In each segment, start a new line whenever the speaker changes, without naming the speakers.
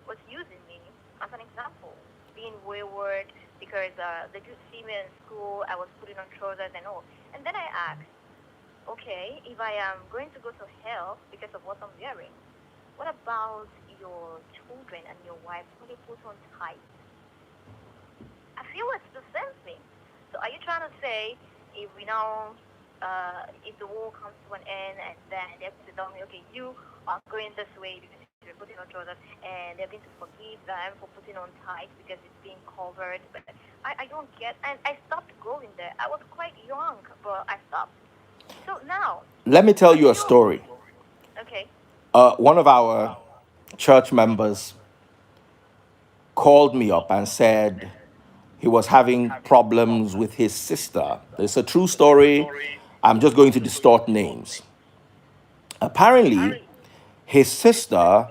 was using me as an example, being wayward because they could see me in school. I was putting on trousers and all. And then I asked, okay, if I am going to go to hell because of what I'm wearing, what about your children and your wife when they put on tights? I feel it's the same thing. So are you trying to say if we now, if the war comes to an end and then they have to tell me, okay, you are going this way because you're putting on trousers, and they're going to forgive them for putting on tights because it's being covered? But I don't get, and I stopped going there. I was quite young, but I stopped. So now,
Let me tell
are
you a
you
story.
okay?
One of our church members called me up and said he was having problems with his sister. It's a true story. I'm just going to distort names. Apparently, his sister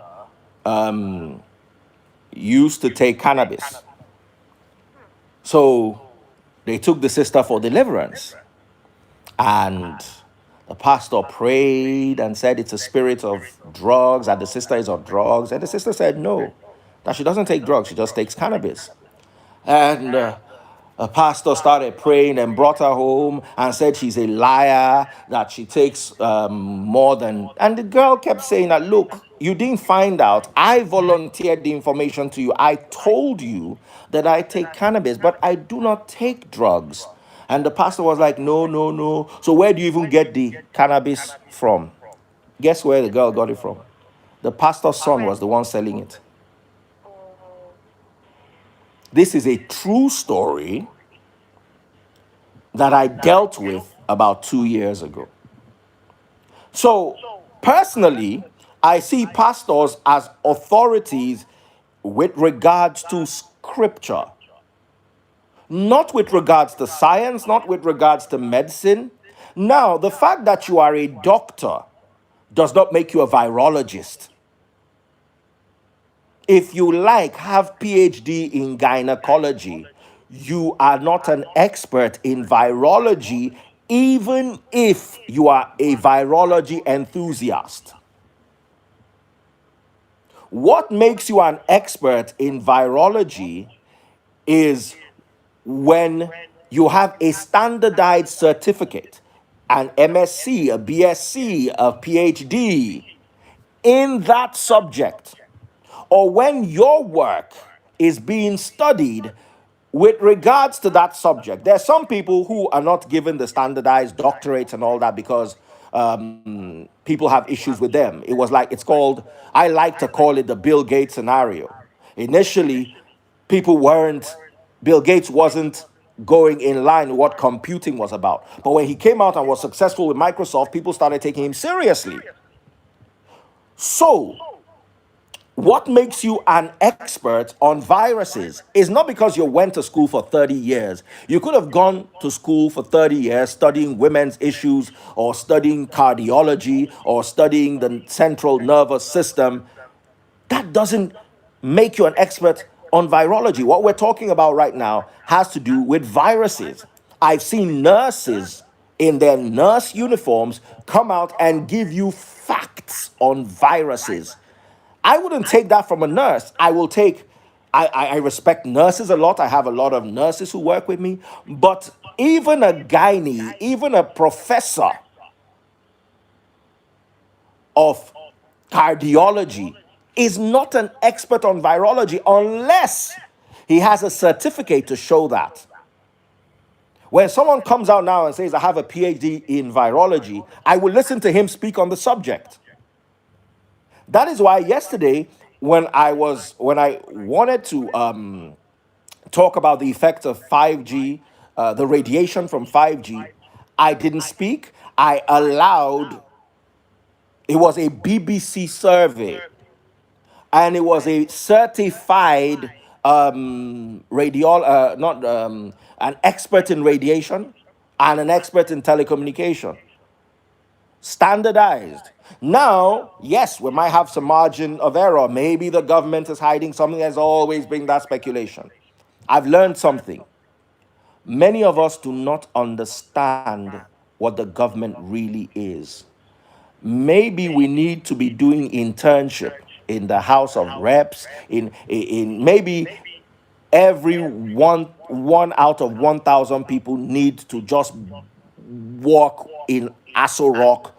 used to take cannabis.
Hmm.
So they took the sister for deliverance. And the pastor prayed and said it's a spirit of drugs, and the sister is on drugs. And the sister said no, that she doesn't take drugs, she just takes cannabis. And a pastor started praying and brought her home and said she's a liar, that she takes more than. And the girl kept saying that, look, you didn't find out. I volunteered the information to you. I told you that I take cannabis, but I do not take drugs. And the pastor was like, no, no, no. So where do you even get the cannabis from? Guess where the girl got it from? The pastor's son was the one selling it.
Oh,
This is a true story that I dealt with about 2 years ago. So, personally, I see pastors as authorities with regards to scripture, not with regards to science, not with regards to medicine. Now, the fact that you are a doctor does not make you a virologist. If you like, have PhD in gynecology, you are not an expert in virology, even if you are a virology enthusiast. What makes you an expert in virology is when you have a standardized certificate, an MSc, a BSc, a PhD in that subject, or when your work is being studied with regards to that subject. There are some people who are not given the standardized doctorates and all that because people have issues with them. It was like, it's called, I like to call it the Bill Gates scenario. Initially, people weren't, Bill Gates wasn't going in line with what computing was about. But when he came out and was successful with Microsoft, people started taking him seriously. So, what makes you an expert on viruses is not because you went to school for 30 years. You could have gone to school for 30 years studying women's issues or studying cardiology or studying the central nervous system. That doesn't make you an expert on virology. What we're talking about right now has to do with viruses. I've seen nurses in their nurse uniforms come out and give you facts on viruses. I wouldn't take that from a nurse. I will take, I respect nurses a lot. I have a lot of nurses who work with me. But even a gynae, even a professor of cardiology is not an expert on virology unless he has a certificate to show that. When someone comes out now and says, I have a PhD in virology, I will listen to him speak on the subject. That is why yesterday, when I wanted to talk about the effects of 5G, the radiation from 5G, I didn't speak. I allowed, it was a BBC survey, and it was a certified not an expert in radiation and an expert in telecommunication, standardized. Now, yes, we might have some margin of error. Maybe the government is hiding something. There's always been that speculation. I've learned something. Many of us do not understand what the government really is. Maybe we need to be doing internship. in the House of Reps, in maybe every one out of 1,000 people need to just walk in Aso Rock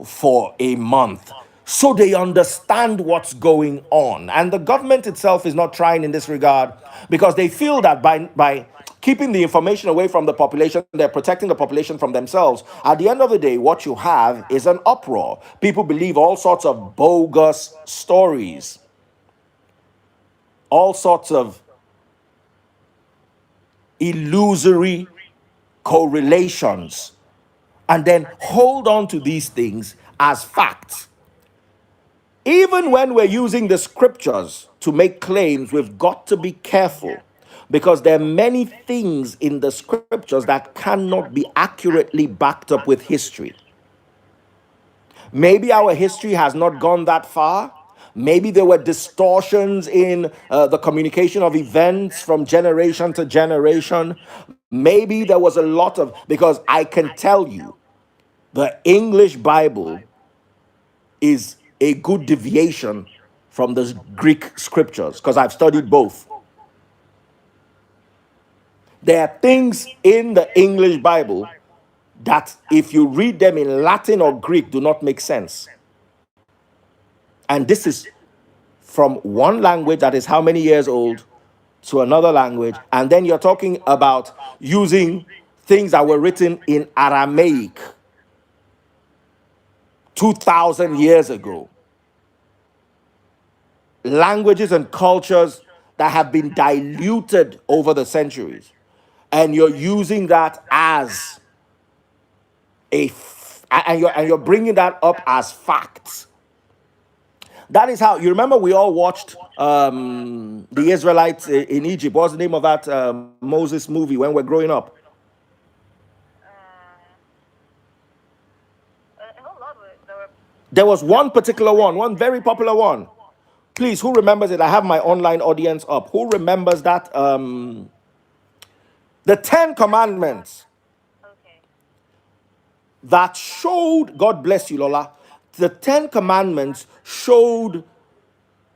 for a month so they understand what's going on. And the government itself is not trying in this regard because they feel that by keeping the information away from the population, they're protecting the population from themselves. At the end of the day, what you have is an uproar. People believe all sorts of bogus stories, all sorts of illusory correlations, and then hold on to these things as facts. Even when we're using the scriptures to make claims, we've got to be careful because there are many things in the scriptures that cannot be accurately backed up with history. Maybe our history has not gone that far. Maybe there were distortions in the communication of events from generation to generation. Maybe there was a lot of, because I can tell you, the English Bible is a good deviation from the Greek scriptures because I've studied both. There are things in the English Bible that, if you read them in Latin or Greek, do not make sense. And this is from one language that is how many years old to another language. And then you're talking about using things that were written in Aramaic 2,000 years ago. Languages and cultures that have been diluted over the centuries. And you're using that as and you're bringing that up as facts. That is how, you remember we all watched the Israelites in Egypt. What's the name of that Moses movie when we're growing up?
A whole lot of it. There were
There was one particular one very popular one. Please, who remembers it? I have my online audience up. Who remembers that? The Ten Commandments
okay.
that showed, God bless you, Lola. The Ten Commandments showed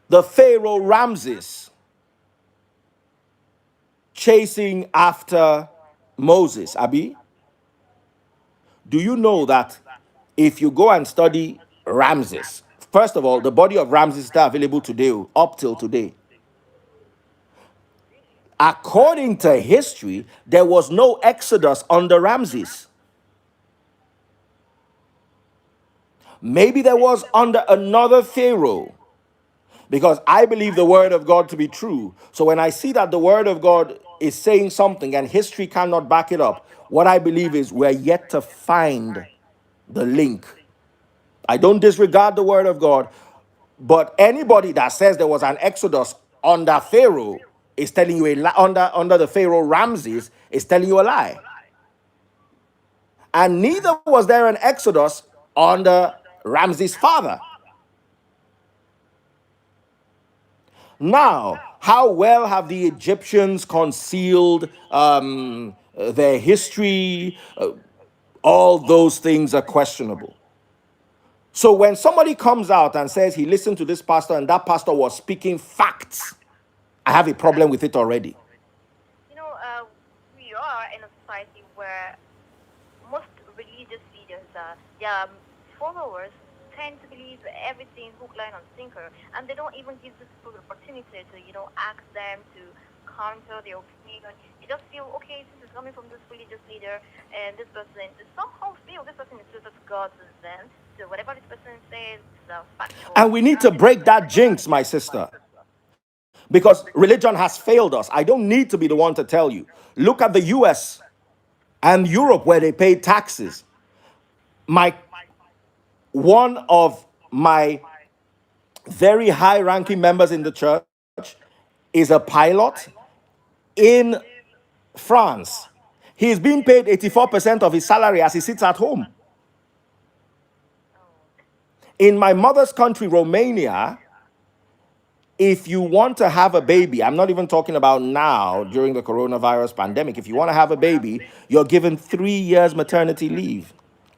the Pharaoh Ramses chasing after Moses. Abi, do you know that if you go and study Ramses, first of all, the body of Ramses is still available today, up till today. According to history, there was no Exodus under Ramses. Maybe there was under another Pharaoh, because I believe the word of God to be true. So when I see that the word of God is saying something and history cannot back it up, what I believe is we're yet to find the link. I don't disregard the word of God, but anybody that says there was an Exodus under Pharaoh is telling you under the Pharaoh Ramses is telling you a lie. And neither was there an Exodus under Ramses' father. Now, how well have the Egyptians concealed their history? All those things are questionable. So when somebody comes out and says he listened to this pastor and that pastor was speaking facts, I have a problem with it already.
You know, we are in a society where most religious leaders, their followers tend to believe everything hook, line, and sinker, and they don't even give this people the opportunity to, ask them to counter their opinion. You just feel, okay, this is coming from this religious leader, and this person somehow feel this person is closer to God than them. So whatever this person says is factual.
And we need to break that jinx, my sister, because religion has failed us. I don't need to be the one to tell you. Look at the US and Europe where they pay taxes. One of my very high ranking members in the church is a pilot in France. He is being paid 84% of his salary as he sits at home. In my mother's country, Romania, if you want to have a baby, I'm not even talking about now during the coronavirus pandemic. If you want to have a baby, you're given 3 years maternity leave.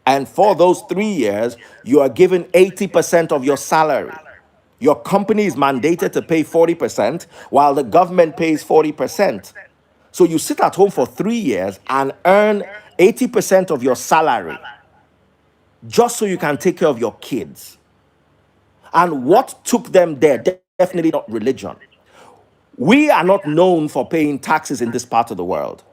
And for those 3 years, you are given 80% of your salary. Your company is mandated to pay 40%, while the government pays 40%. So you sit at home for 3 years and earn 80% of your salary just so you can take care of your kids. And what took them there? Definitely not religion. We are not known for paying taxes in this part of the world.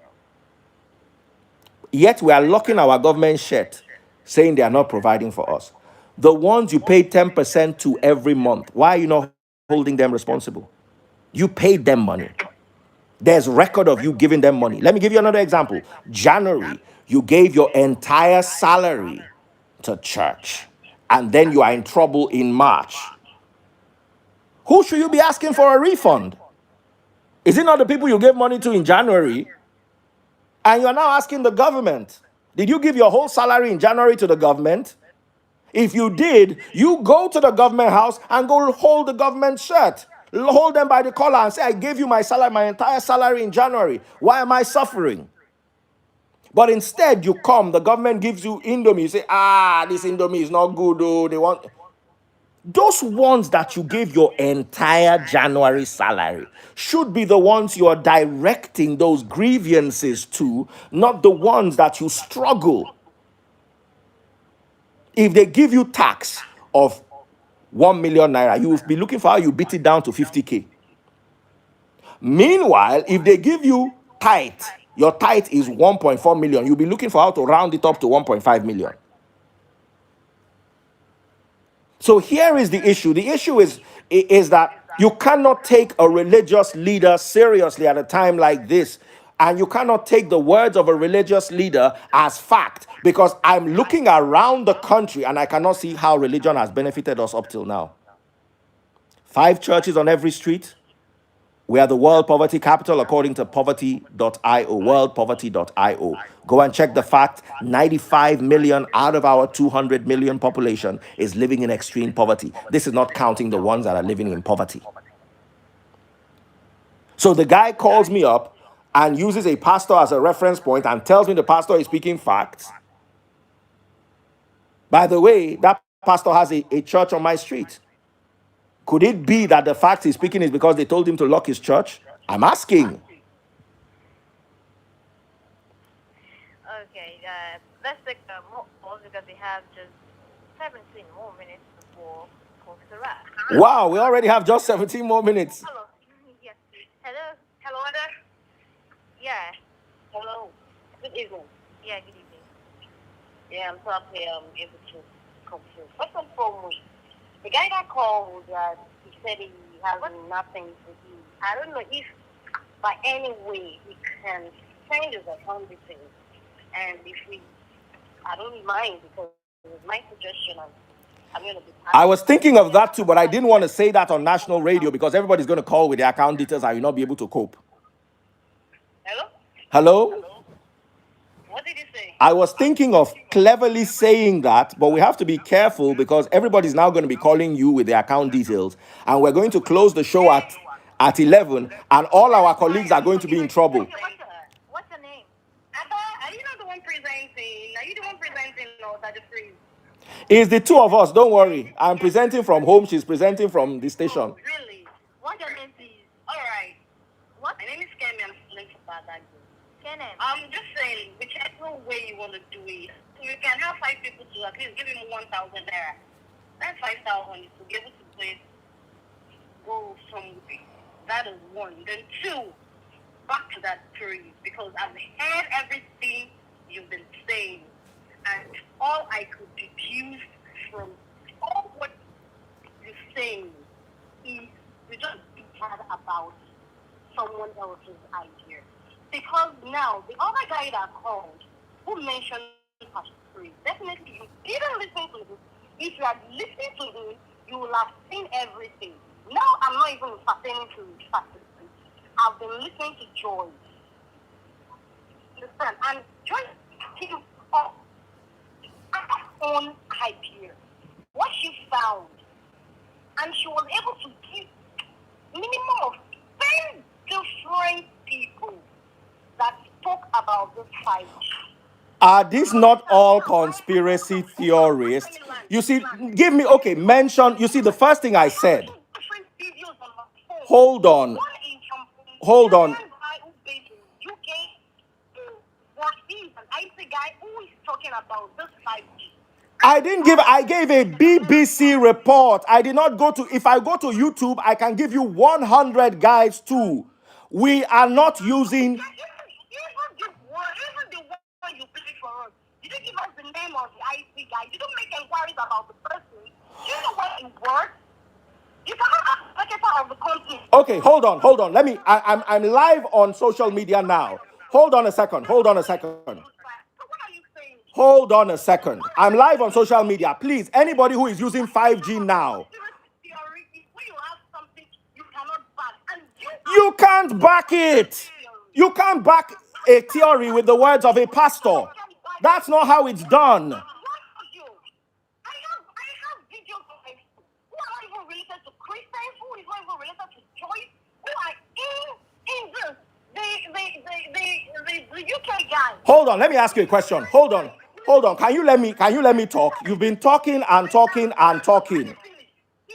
Yet we are locking our government shut, saying they are not providing for us. The ones you pay 10% to every month, why are you not holding them responsible? You paid them money. There's record of you giving them money. Let me give you another example. January, you gave your entire salary to church, and then you are in trouble in March. Who should you be asking for a refund? Is it not the people you gave money to in January? And you're now asking the government. Did you give your whole salary in January to the government? If you did, you go to the government house and go hold the government shirt. Hold them by the collar and say, I gave you my salary, my entire salary in January. Why am I suffering? But instead, you come, the government gives you Indomie. You say, this Indomie is not good. Oh, they want. Those ones that you gave your entire January salary should be the ones you are directing those grievances to, not the ones that you struggle. If they give you tax of 1 million naira, you will be looking for how you beat it down to 50K. Meanwhile, if they give you tithe, your tithe is 1.4 million, you'll be looking for how to round it up to 1.5 million. So here is the issue. The issue is that you cannot take a religious leader seriously at a time like this. And you cannot take the words of a religious leader as fact, because I'm looking around the country and I cannot see how religion has benefited us up till now. 5 churches on every street. We are the world poverty capital according to poverty.io, worldpoverty.io. Go and check the fact. 95 million out of our 200 million population is living in extreme poverty. This is not counting the ones that are living in poverty. So the guy calls me up and uses a pastor as a reference point and tells me the pastor is speaking facts. By the way, that pastor has a church on my street. Could it be that the fact he's speaking is because they told him to lock his church? I'm asking.
Okay, let's take more calls because we have just 17 more minutes before close the wrap.
Wow, we already have just 17 more minutes.
Hello. Yes, please. Hello. Hello, Ada. Yeah.
Hello. Good evening.
Yeah, good evening.
Yeah, I'm so happy I'm able to come through. First and foremost, the guy that called, he said he has nothing to do. I don't know if by any way he can change his account details. And if I don't mind, because it's my suggestion, I'm going to be happy.
I was thinking of that too, but I didn't want to say that on national radio because everybody's going to call with their account details and you'll not be able to cope.
Hello?
Hello?
What did you say?
I was thinking of cleverly saying that, but we have to be careful because everybody's now going to be calling you with their account details. And we're going to close the show at 11, and all our colleagues are going to be in trouble.
What's your name?
Abba, are you not the one presenting? Are you the one presenting or that the free?
It's the two of us, don't worry. I'm presenting from home, she's presenting from the station.
Oh, really?
What's your name, please?
All right.
What?
My name is Kemi. I'm linked to that.
Kenem.
I'm just saying, whichever way you want to do it, you can have 5 people to at least give him 1,000 naira. That 5,000 is to be able to go somewhere. That is one. Then 2, back to that 3, because I've heard everything you've been saying, and all I could deduce from all what you're saying is you just bad about someone else's idea. Because now, the other guy that called, who mentioned Pastor 3, definitely you didn't listen to him. If you had listened to him, you will have seen everything. Now, I'm not even pertaining to Pastor 3. I've been listening to Joy. Understand? And Joy came up her own idea. What she found. And she was able to give minimum of 10 different people that spoke about this fight.
Are these not all conspiracy theories? You see, give me, okay, mention, you see, the first thing I said, hold on.
One in
Hold on.
German guy who based in UK, what is an IT guy who is talking about this 5G.
I gave a BBC report. I did not go to, if I go to YouTube, I can give you 100 guys too. We are not using,
Even the one you played for us, you didn't give us the name of the IT guy. You don't make inquiries about the person. Do you know what it works? You cannot ask the secretary of the company.
okay, hold on. I'm live on social media now. Hold on a second.
So what are you saying?
Hold on a second. I'm live on social media. Please, anybody who is using 5G now,
Theory is when you have something you cannot back, and
you can't back it. You can't back a theory with the words of a pastor. That's not how it's done.
I have videos of my who are not even related to Christians, who is not even related to Joyce, who are in this. The UK guy.
Hold on, let me ask you a question. Hold on. Can you let me talk? You've been talking and talking and talking.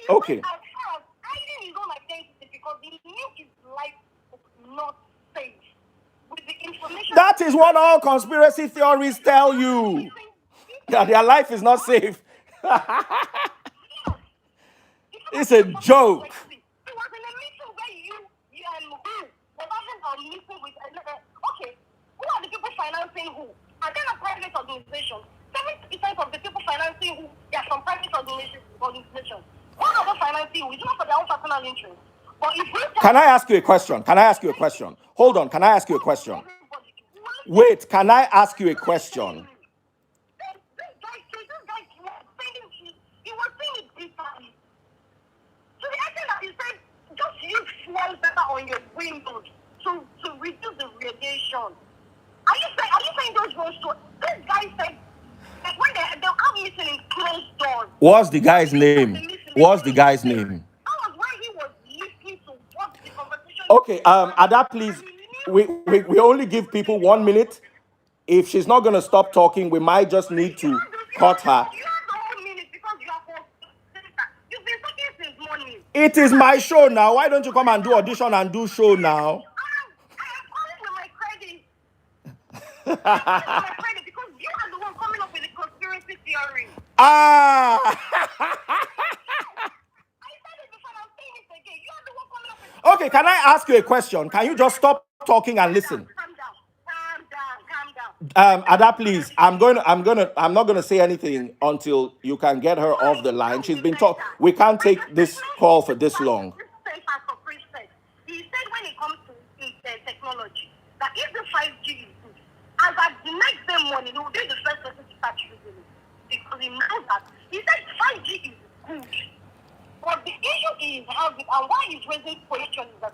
Okay.
At first, hiding his own identity because he knew his life was not safe. With the information
That is what all conspiracy theories tell you. That their life is not safe. It's a joke.
It was in a meeting where you and who was having a meeting with okay, who are the people financing who? Are they a private organization? 70% of the people financing who they are from private organizations. What are they financing who? It's not for their own personal interest. But if we
Can I ask you a question? Hold on, can I ask you a question? Wait, can I ask you a question?
This guy he was saying it brutally. To the extent that he said, just use fuel pepper on your windows to reduce the radiation. Are you saying those ones to this guy said that when they'll have meeting in closed doors?
What's the guy's name?
That was why he was listening to what the conversation.
Okay, Ada, please. We only give people 1 minute. If she's not gonna stop talking, we might just need to cut her.
You have the whole minute because you are for you've been talking since morning.
It is my show now. Why don't you come and do audition and do show now?
I am calling with my credit. Because you are the one coming up with the conspiracy theory.
Ah!
I said it before, I'm saying it again. You are the one coming up with the
Okay, can I ask you a question? Can you just stop talking and listen?
Calm down.
Ada, please. I'm not gonna say anything until you can get her off the line. She's been talking. We can't take this call for this long.
He said when it comes to technology, that if the 5G is good, as at the next day morning, he will be the first person to start using it. Because he knows that. He said 5G is good. But the issue is how and why he's raising questions is that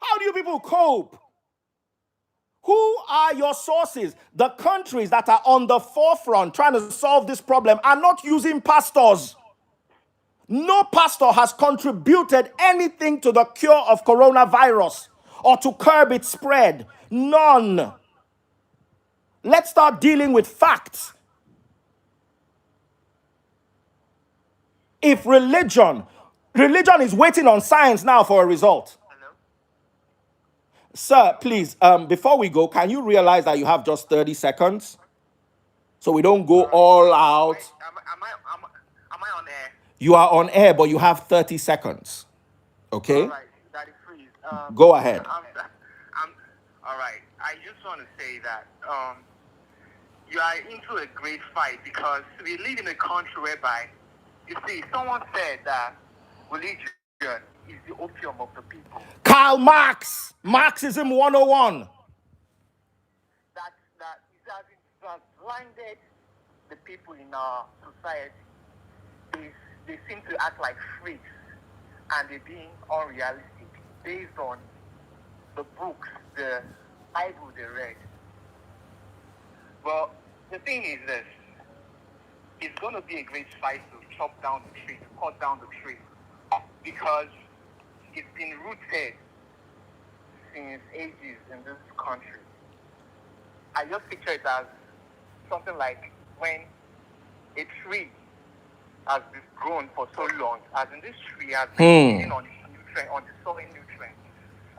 How do you people cope? Who are your sources? The countries that are on the forefront trying to solve this problem are not using pastors. No pastor has contributed anything to the cure of coronavirus or to curb its spread. None. Let's start dealing with facts. If religion is waiting on science now for a result. Sir, please, before we go, can you realize that you have just 30 seconds? So we don't go all out.
Am I on air?
You are on air, but you have 30 seconds. Okay?
All right, Daddy, please.
Go ahead.
All right. I just want to say that you are into a great fight because we live in a country whereby, you see, someone said that religion is the opium of the people.
Karl Marx, Marxism 101.
That has blinded the people in our society. They seem to act like freaks and they're being unrealistic based on the books, the Bible they read. Well, the thing is this. It's going to be a great fight to chop down the tree, to cut down the tree. Because it's been rooted since ages in this country. I just picture it as something like when a tree has been grown for so long, as in this tree has been
Hmm.
feeding on its nutrient, on the soil nutrient,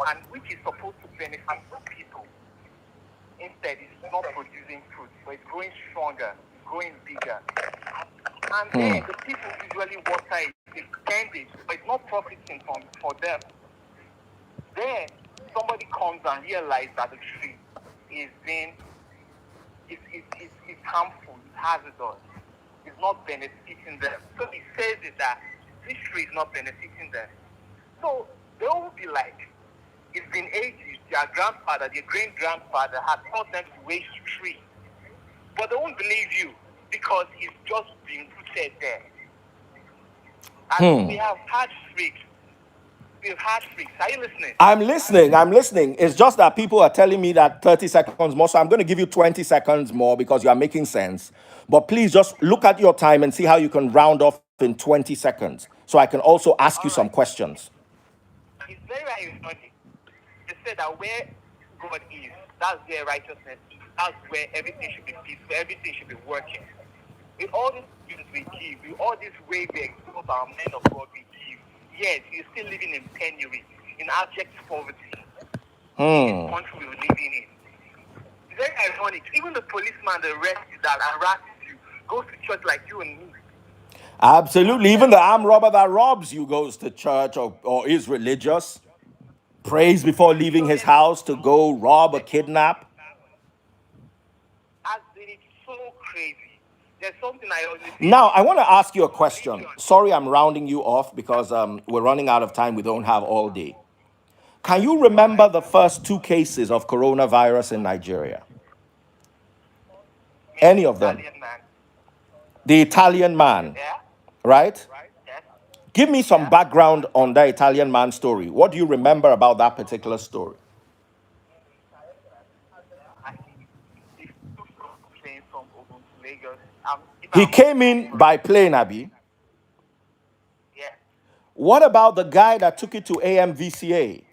and which is supposed to benefit the people. Instead, it's not producing fruit, but it's growing stronger, it's growing bigger. And then the people usually water it, they spend it, but it's not profiting for them. Then somebody comes and realizes that the tree is being is harmful, it's hazardous, it's not benefiting them. So he says it that this tree is not benefiting them. So they will be like, it's been ages, their grandfather, their great grandfather had taught them to raise tree. But they won't believe you because it's just been rooted there. And we have had freaks. We've had freaks. Are you listening?
I'm listening. I'm listening. It's just that people are telling me that 30 seconds more. So I'm going to give you 20 seconds more because you are making sense. But please just look at your time and see how you can round off in 20 seconds. So I can also ask you
All
some
right.
questions.
It's very ironic. They said that where God is, that's where righteousness is. That's where everything should be peaceful, everything should be working. With all these things we give, with all this way we exalt our men of God we give, yet you're still living in penury, in abject poverty. In this country we're living in. It's very ironic. Even the policeman that arrests you, that harasses you, goes to church like you and me.
Absolutely. Even the armed robber that robs you goes to church or is religious, prays before leaving
So
his house to go rob or kidnap.
it's so crazy. There's something I always say.
Now, I want to ask you a question. Sorry, I'm rounding you off because we're running out of time. We don't have all day. Can you
All
remember
right.
the first two cases of coronavirus in Nigeria?
Maybe
Any of them?
Italian man.
The Italian man,
Yeah?
right?
Right? Yes.
Give me some background on the Italian man story. What do you remember about that particular story?
I think if two from playing from Ogun to Lagos, if
He
I'm
came
not
in
wrong,
by plane, Abby.
yeah.
What about the guy that took it to AMVCA?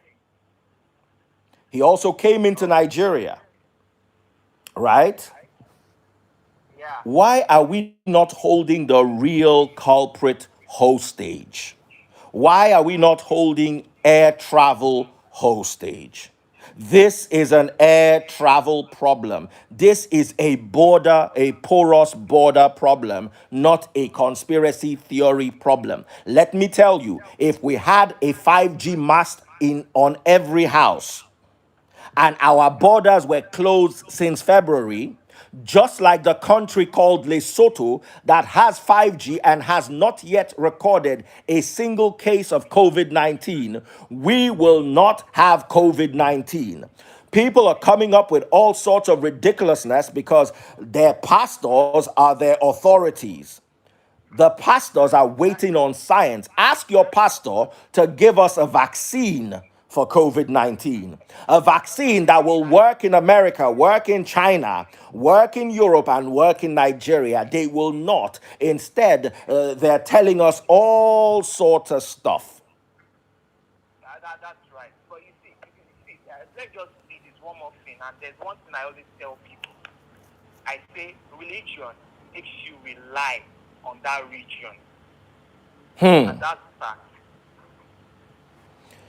He also came into
Okay.
Nigeria, right?
Yeah.
Why are we not holding the real culprit hostage? Why are we not holding air travel hostage? This is an air travel problem. This is a porous border problem, not a conspiracy theory problem. Let me tell you, if we had a 5G mast on every house, and our borders were closed since February, just like the country called Lesotho that has 5G and has not yet recorded a single case of COVID 19, we will not have COVID 19. People are coming up with all sorts of ridiculousness because their pastors are their authorities. The pastors are waiting on science. Ask your pastor to give us a vaccine for COVID 19. A vaccine that will work in America, work in China, work in Europe, and work in Nigeria. They will not. Instead, they're telling us all sorts of stuff.
That's right. But let's just see this one more thing. And there's one thing I always tell people. I say religion makes you rely on that region. And that's fact.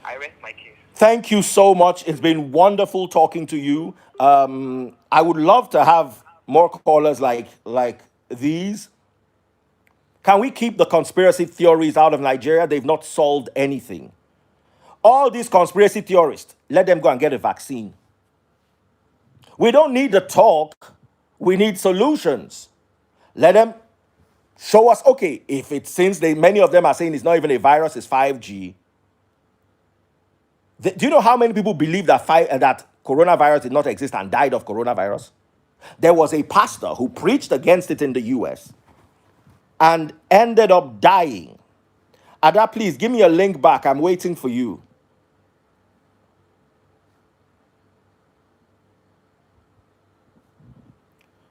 I rest my case.
Thank you so much. It's been wonderful talking to you. I would love to have more callers like these. Can we keep the conspiracy theories out of Nigeria? They've not solved anything. All these conspiracy theorists, let them go and get a vaccine. We don't need the talk. We need solutions. Let them show us, okay, if it's since many of them are saying it's not even a virus, it's 5G. Do you know how many people believe that coronavirus did not exist and died of coronavirus? There was a pastor who preached against it in the US and ended up dying. Ada, please give me a link back. I'm waiting for you.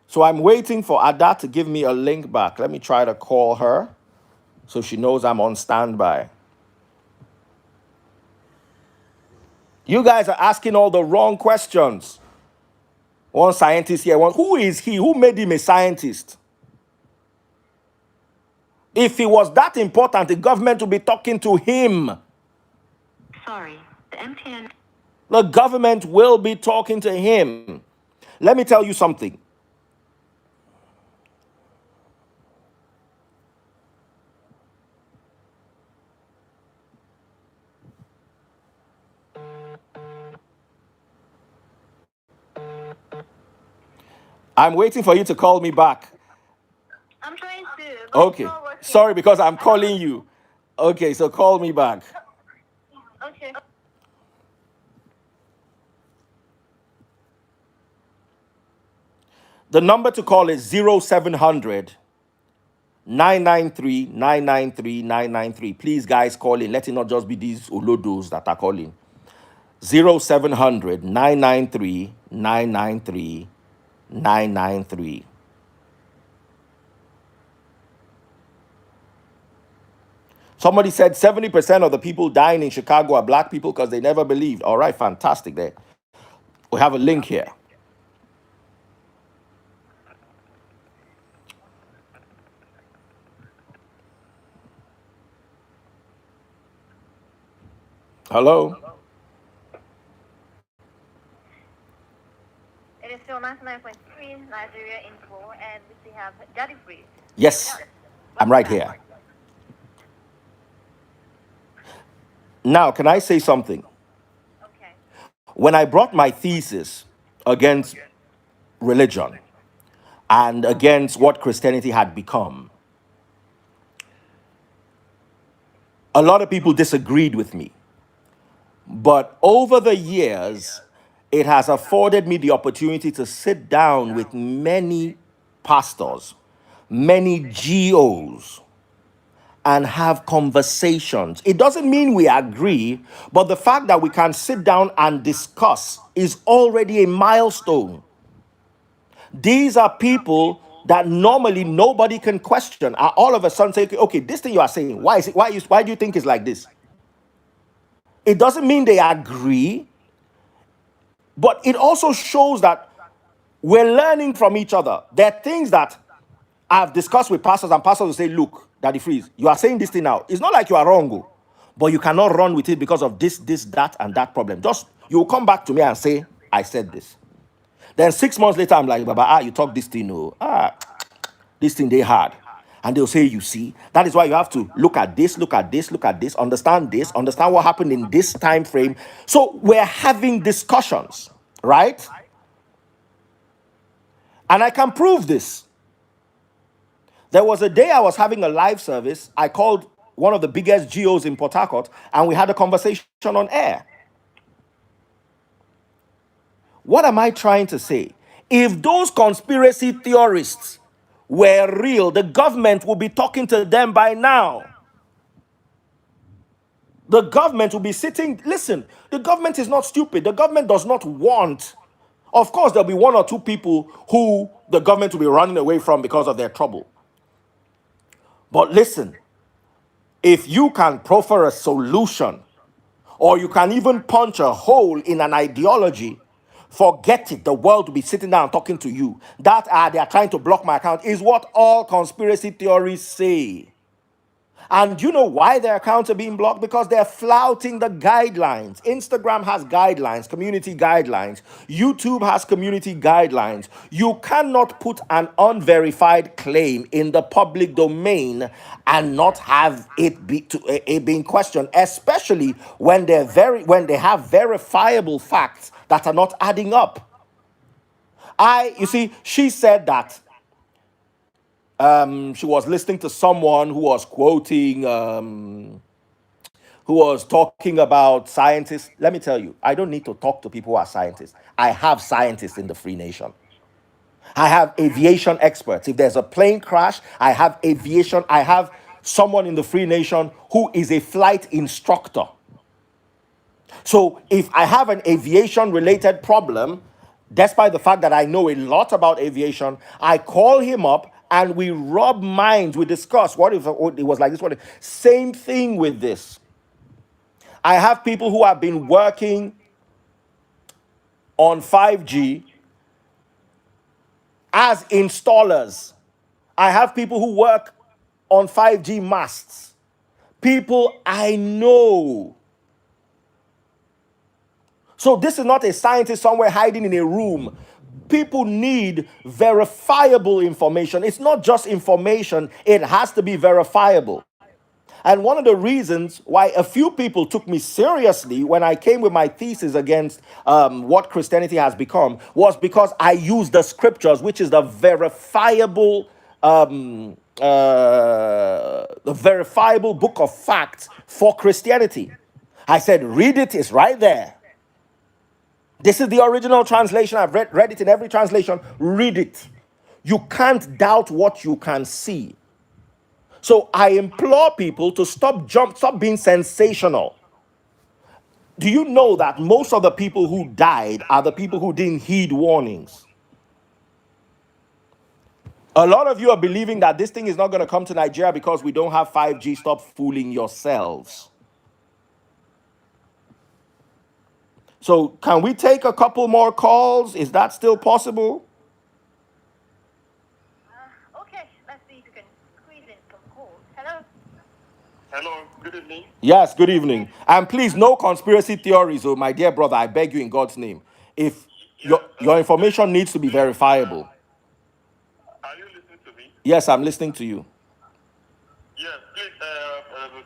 So I'm waiting for Ada to give me a link back. Let me try to call her so she knows I'm on standby. You guys are asking all the wrong questions. One scientist here, who is he? Who made him a scientist? If it was that important, the government would be talking to him.
Sorry, the MTN.
The government will be talking to him. Let me tell you something. I'm waiting for you to call me back.
I'm trying to, but it's
Okay.
not working.
Sorry, because I'm
I don't
calling you. Okay, so call me back.
Okay.
The number to call is 0700 993 993 993. Please, guys, call in. Let it not just be these olodos that are calling. 0700 993 993 993. Somebody said 70% of the people dying in Chicago are black people because they never believed. All right, fantastic there. We have a link here. Hello?
It is still 99.3 Nigeria info, and we still have Daddy Free.
Yes, I'm right here. Now, can I say something?
Okay.
When I brought my thesis against religion and against what Christianity had become, a lot of people disagreed with me. But over the years, it has afforded me the opportunity to sit down with many pastors, many GOs, and have conversations. It doesn't mean we agree, but the fact that we can sit down and discuss is already a milestone. These are people that normally nobody can question. And all of a sudden say, okay, this thing you are saying, why is it? Why do you think it's like this? It doesn't mean they agree, but it also shows that we're learning from each other. There are things that I've discussed with pastors, and pastors will say, look, Daddy Freeze, you are saying this thing now. It's not like you are wrong, oh, but you cannot run with it because of this, that, and that problem. Just, you will come back to me and say, I said this. Then 6 months later, I'm like, Baba, you talk this thing, oh, this thing, they hard. And they'll say, you see, that is why you have to look at this, look at this, look at this, understand what happened in this time frame. So we're having discussions, right? And I can prove this. There was a day I was having a live service. I called one of the biggest GOs in Port Harcourt, and we had a conversation on air. What am I trying to say? If those conspiracy theorists were real, the government would be talking to them by now. The government will be sitting. Listen, the government is not stupid. The government does not want. Of course, there'll be one or two people who the government will be running away from because of their trouble. But listen, if you can proffer a solution, or you can even punch a hole in an ideology, forget it. The world will be sitting down talking to you. That they are trying to block my account is what all conspiracy theories say. And you know why their accounts are being blocked? Because they're flouting the guidelines. Instagram has guidelines, community guidelines. YouTube has community guidelines. You cannot put an unverified claim in the public domain and not have it be it being questioned, especially when they have verifiable facts that are not adding up. You see, she said that she was listening to someone who was quoting who was talking about scientists. Let me tell you, I don't need to talk to people who are scientists. I have scientists in the Free Nation. I have aviation experts. If there's a plane crash, I have aviation. I have someone in the Free Nation who is a flight instructor. So if I have an aviation related problem, despite the fact that I know a lot about aviation, I call him up and we rub minds. We discuss what if it was like this. Same thing with this. I have people who have been working on 5G as installers. I have people who work on 5G masts. People I know. So this is not a scientist somewhere hiding in a room. People need verifiable information. It's not just information, it has to be verifiable. And one of the reasons why a few people took me seriously when I came with my thesis against what Christianity has become was because I used the scriptures, which is the verifiable book of facts for Christianity. I said, read it, it's right there. This is the original translation. I've read it in every translation. Read it. You can't doubt what you can see. So I implore people to stop being sensational. Do you know that most of the people who died are the people who didn't heed warnings? A lot of you are believing that this thing is not going to come to Nigeria because we don't have 5G. Stop fooling yourselves. So can we take a couple more calls? Is that still possible?
Okay, let's see if you can squeeze in some calls. Hello?
Hello, good evening.
Yes, good evening. And please, no conspiracy theories, oh, my dear brother, I beg you in God's name. If your information needs to be verifiable.
Are you listening to me?
Yes, I'm listening to you.
Yes, please,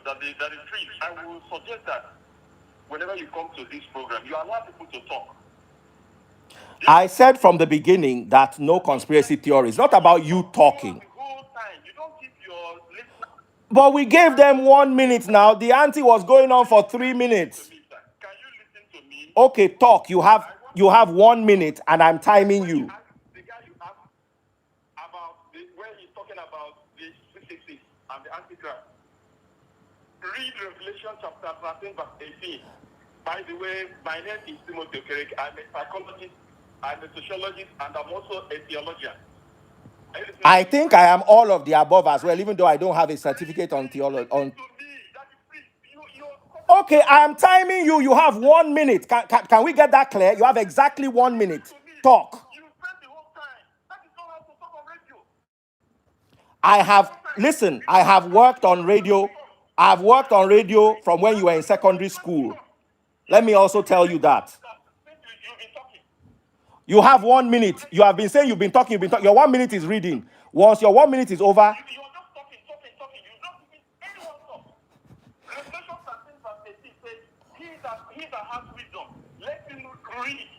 that is free. I will suggest that whenever you come to this program, you allow people to talk.
I said from the beginning that no conspiracy theory. It's not about you talking.
The whole time, you don't give your listeners.
But we gave them 1 minute now. The ante was going on for 3 minutes.
Can you listen to me?
Okay, talk. You have 1 minute and I'm timing you.
The guy you asked about when he's talking about the 666 and the Antichrist. Read Revelation chapter 13, verse 18. By the way, my name is Timothy Okereke. I'm a psychologist, I'm a sociologist, and I'm also a theologian.
I think I am all of the above as well, even though I don't have a certificate on theology. Okay, I am timing you. You have 1 minute. Can we get that clear? You have exactly 1 minute. Talk.
You spend the whole time. That is not how to talk on radio.
I have worked on radio. I've worked on radio from when you were in secondary school. Let me also tell you that. You have 1 minute. You have been saying you've been talking. Your 1 minute is reading. Once your 1 minute is over.
You're just talking. You're not giving anyone talk. Revelation 13, verse 18 says, he that has wisdom, let him read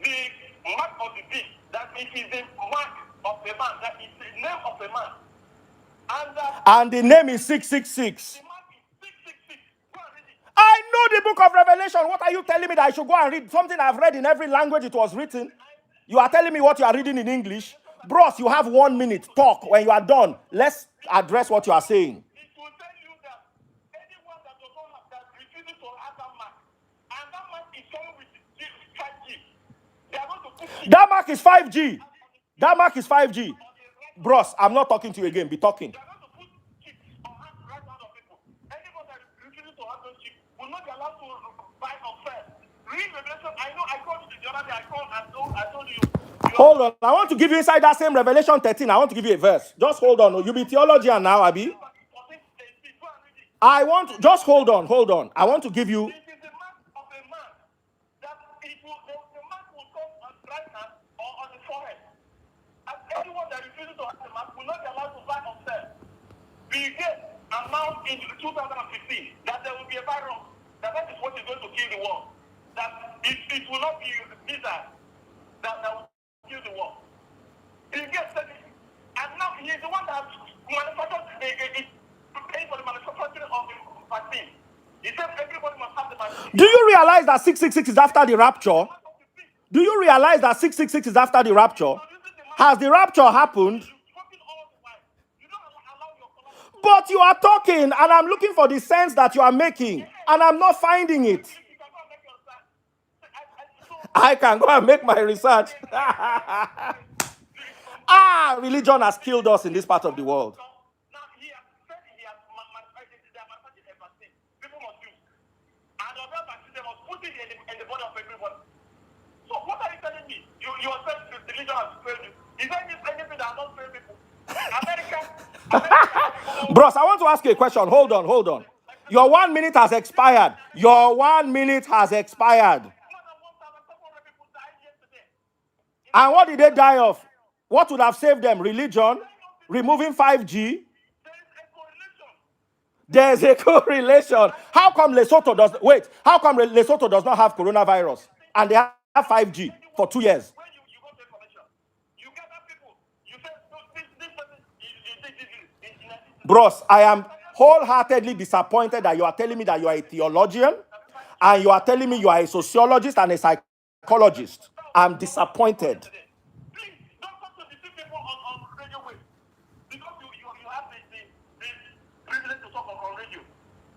the mark of the beast, that it is the mark of the man, that is the name of the man.
And the name is 666.
The mark is 666. Go and read it.
I know the book of Revelation. What are you telling me that I should go and read something I've read in every language it was written? You are telling me what you are reading in English? Bros, you have 1 minute. Talk. When you are done, let's address what you are saying.
It will tell you that anyone that does not have that refuses to have that mark, and that mark is coming with 5G. They are going to put it.
That mark is 5G. That mark is 5G. Bros, I'm not talking to you again. Be talking.
They are going to put chips on right hand of people. Anyone that refuses to have those chips will not be allowed to buy or sell. Read Revelation. I know I called you the other day. I told you.
Hold on. I want to give you inside that same Revelation 13. I want to give you a verse. Just hold on. You be theologian now, Abi. Just hold on. I want to give you.
It is the mark of a man that the mark will come on the right hand or on the forehead. And anyone that refuses to have the mark will not be allowed to buy or sell. We get announced in 2015 that there will be a virus. That is what is going to kill the world. That it will not be Caesar that will kill the world. He gets it. And now he is the one that manufactured paying for the manufacturing of the vaccine. He said everybody must have the vaccine.
Do you realize that 666 is after the rapture? Do you realize that 666 is after the rapture? Has the rapture happened? But you are talking, and I'm looking for the sense that you are making, and I'm not finding it. I can go and make my research. Religion has killed us in this part of the world.
Now, he has said they are manufacturing a vaccine. People must use. And the other vaccine, they must put it in the body of everyone. So what are you telling me? You are saying the religion has failed you. Is there anything that has not failed people? America
Bros, I want to ask you a question. Hold on, hold on. Your 1 minute has expired. Your 1 minute has expired. And what did they die of? What would have saved them? Religion? Removing 5G? There's a correlation. How come Lesotho does wait? How come Lesotho does not have coronavirus and they have 5G for 2 years? Bros, I am wholeheartedly disappointed that you are telling me that you are a theologian and you are telling me you are a sociologist and a psychologist. I'm disappointed.
Please don't come to deceive people on radio waves. Because you have the privilege to talk on radio.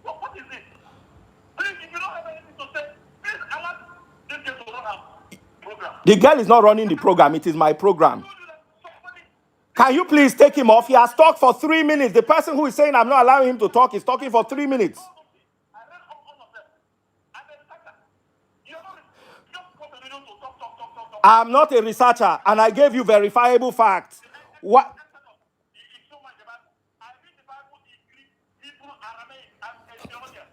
What is this? Please, if you don't have anything to say, please allow this girl to run our program.
The girl is not running the program, it is my program. Can you please take him off? He has talked for 3 minutes. The person who is saying I'm not allowing him to talk is talking for 3 minutes.
I read all of them. And then you're not just come to radio to talk.
I'm not a researcher and I gave you verifiable facts. What?
It's so much about I read the Bible in Greek, Hebrew, Aramaic, and theologian.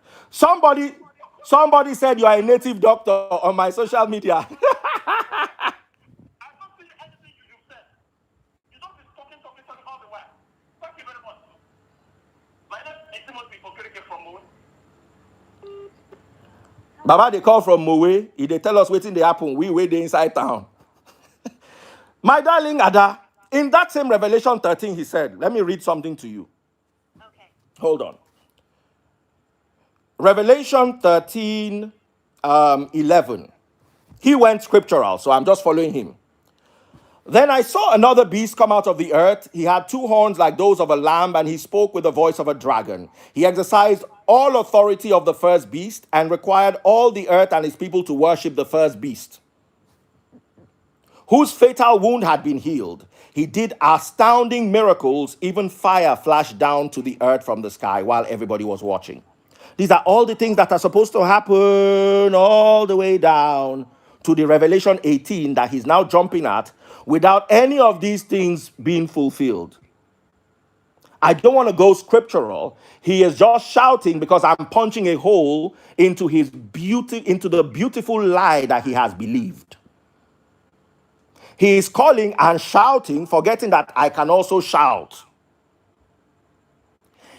Somebody said you are a native doctor on my social media.
I don't see anything you've said. You don't be talking all the while. Thank you very much. My name is Timothy Okereke from Mowe.
Baba, they call from Mowe. If they tell us waiting they happen, we wait the inside town. My darling Ada, in that same Revelation 13, he said, let me read something to you.
Okay.
Hold on. Revelation 13, 11. He went scriptural, so I'm just following him. Then I saw another beast come out of the earth. He had 2 horns like those of a lamb, and he spoke with the voice of a dragon. He exercised all authority of the first beast and required all the earth and its people to worship the first beast, whose fatal wound had been healed. He did astounding miracles. Even fire flashed down to the earth from the sky while everybody was watching. These are all the things that are supposed to happen all the way down to the Revelation 18 that he's now jumping at without any of these things being fulfilled. I don't want to go scriptural. He is just shouting because I'm punching a hole into his beauty, into the beautiful lie that he has believed. He is calling and shouting, forgetting that I can also shout.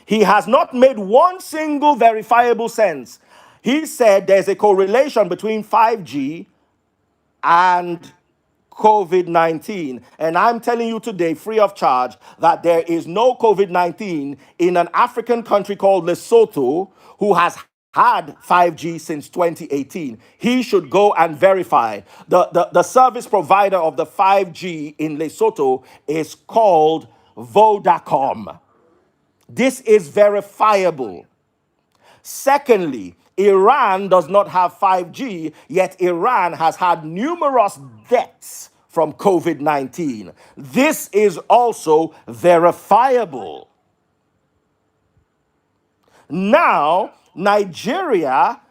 He has not made one single verifiable sense. He said there's a correlation between 5G and COVID-19. And I'm telling you today, free of charge, that there is no COVID-19 in an African country called Lesotho who has had 5G since 2018. He should go and verify. The service provider of the 5G in Lesotho is called Vodacom. This is verifiable. Secondly, Iran does not have 5G, yet Iran has had numerous deaths from COVID-19. This is also verifiable. Now, Nigeria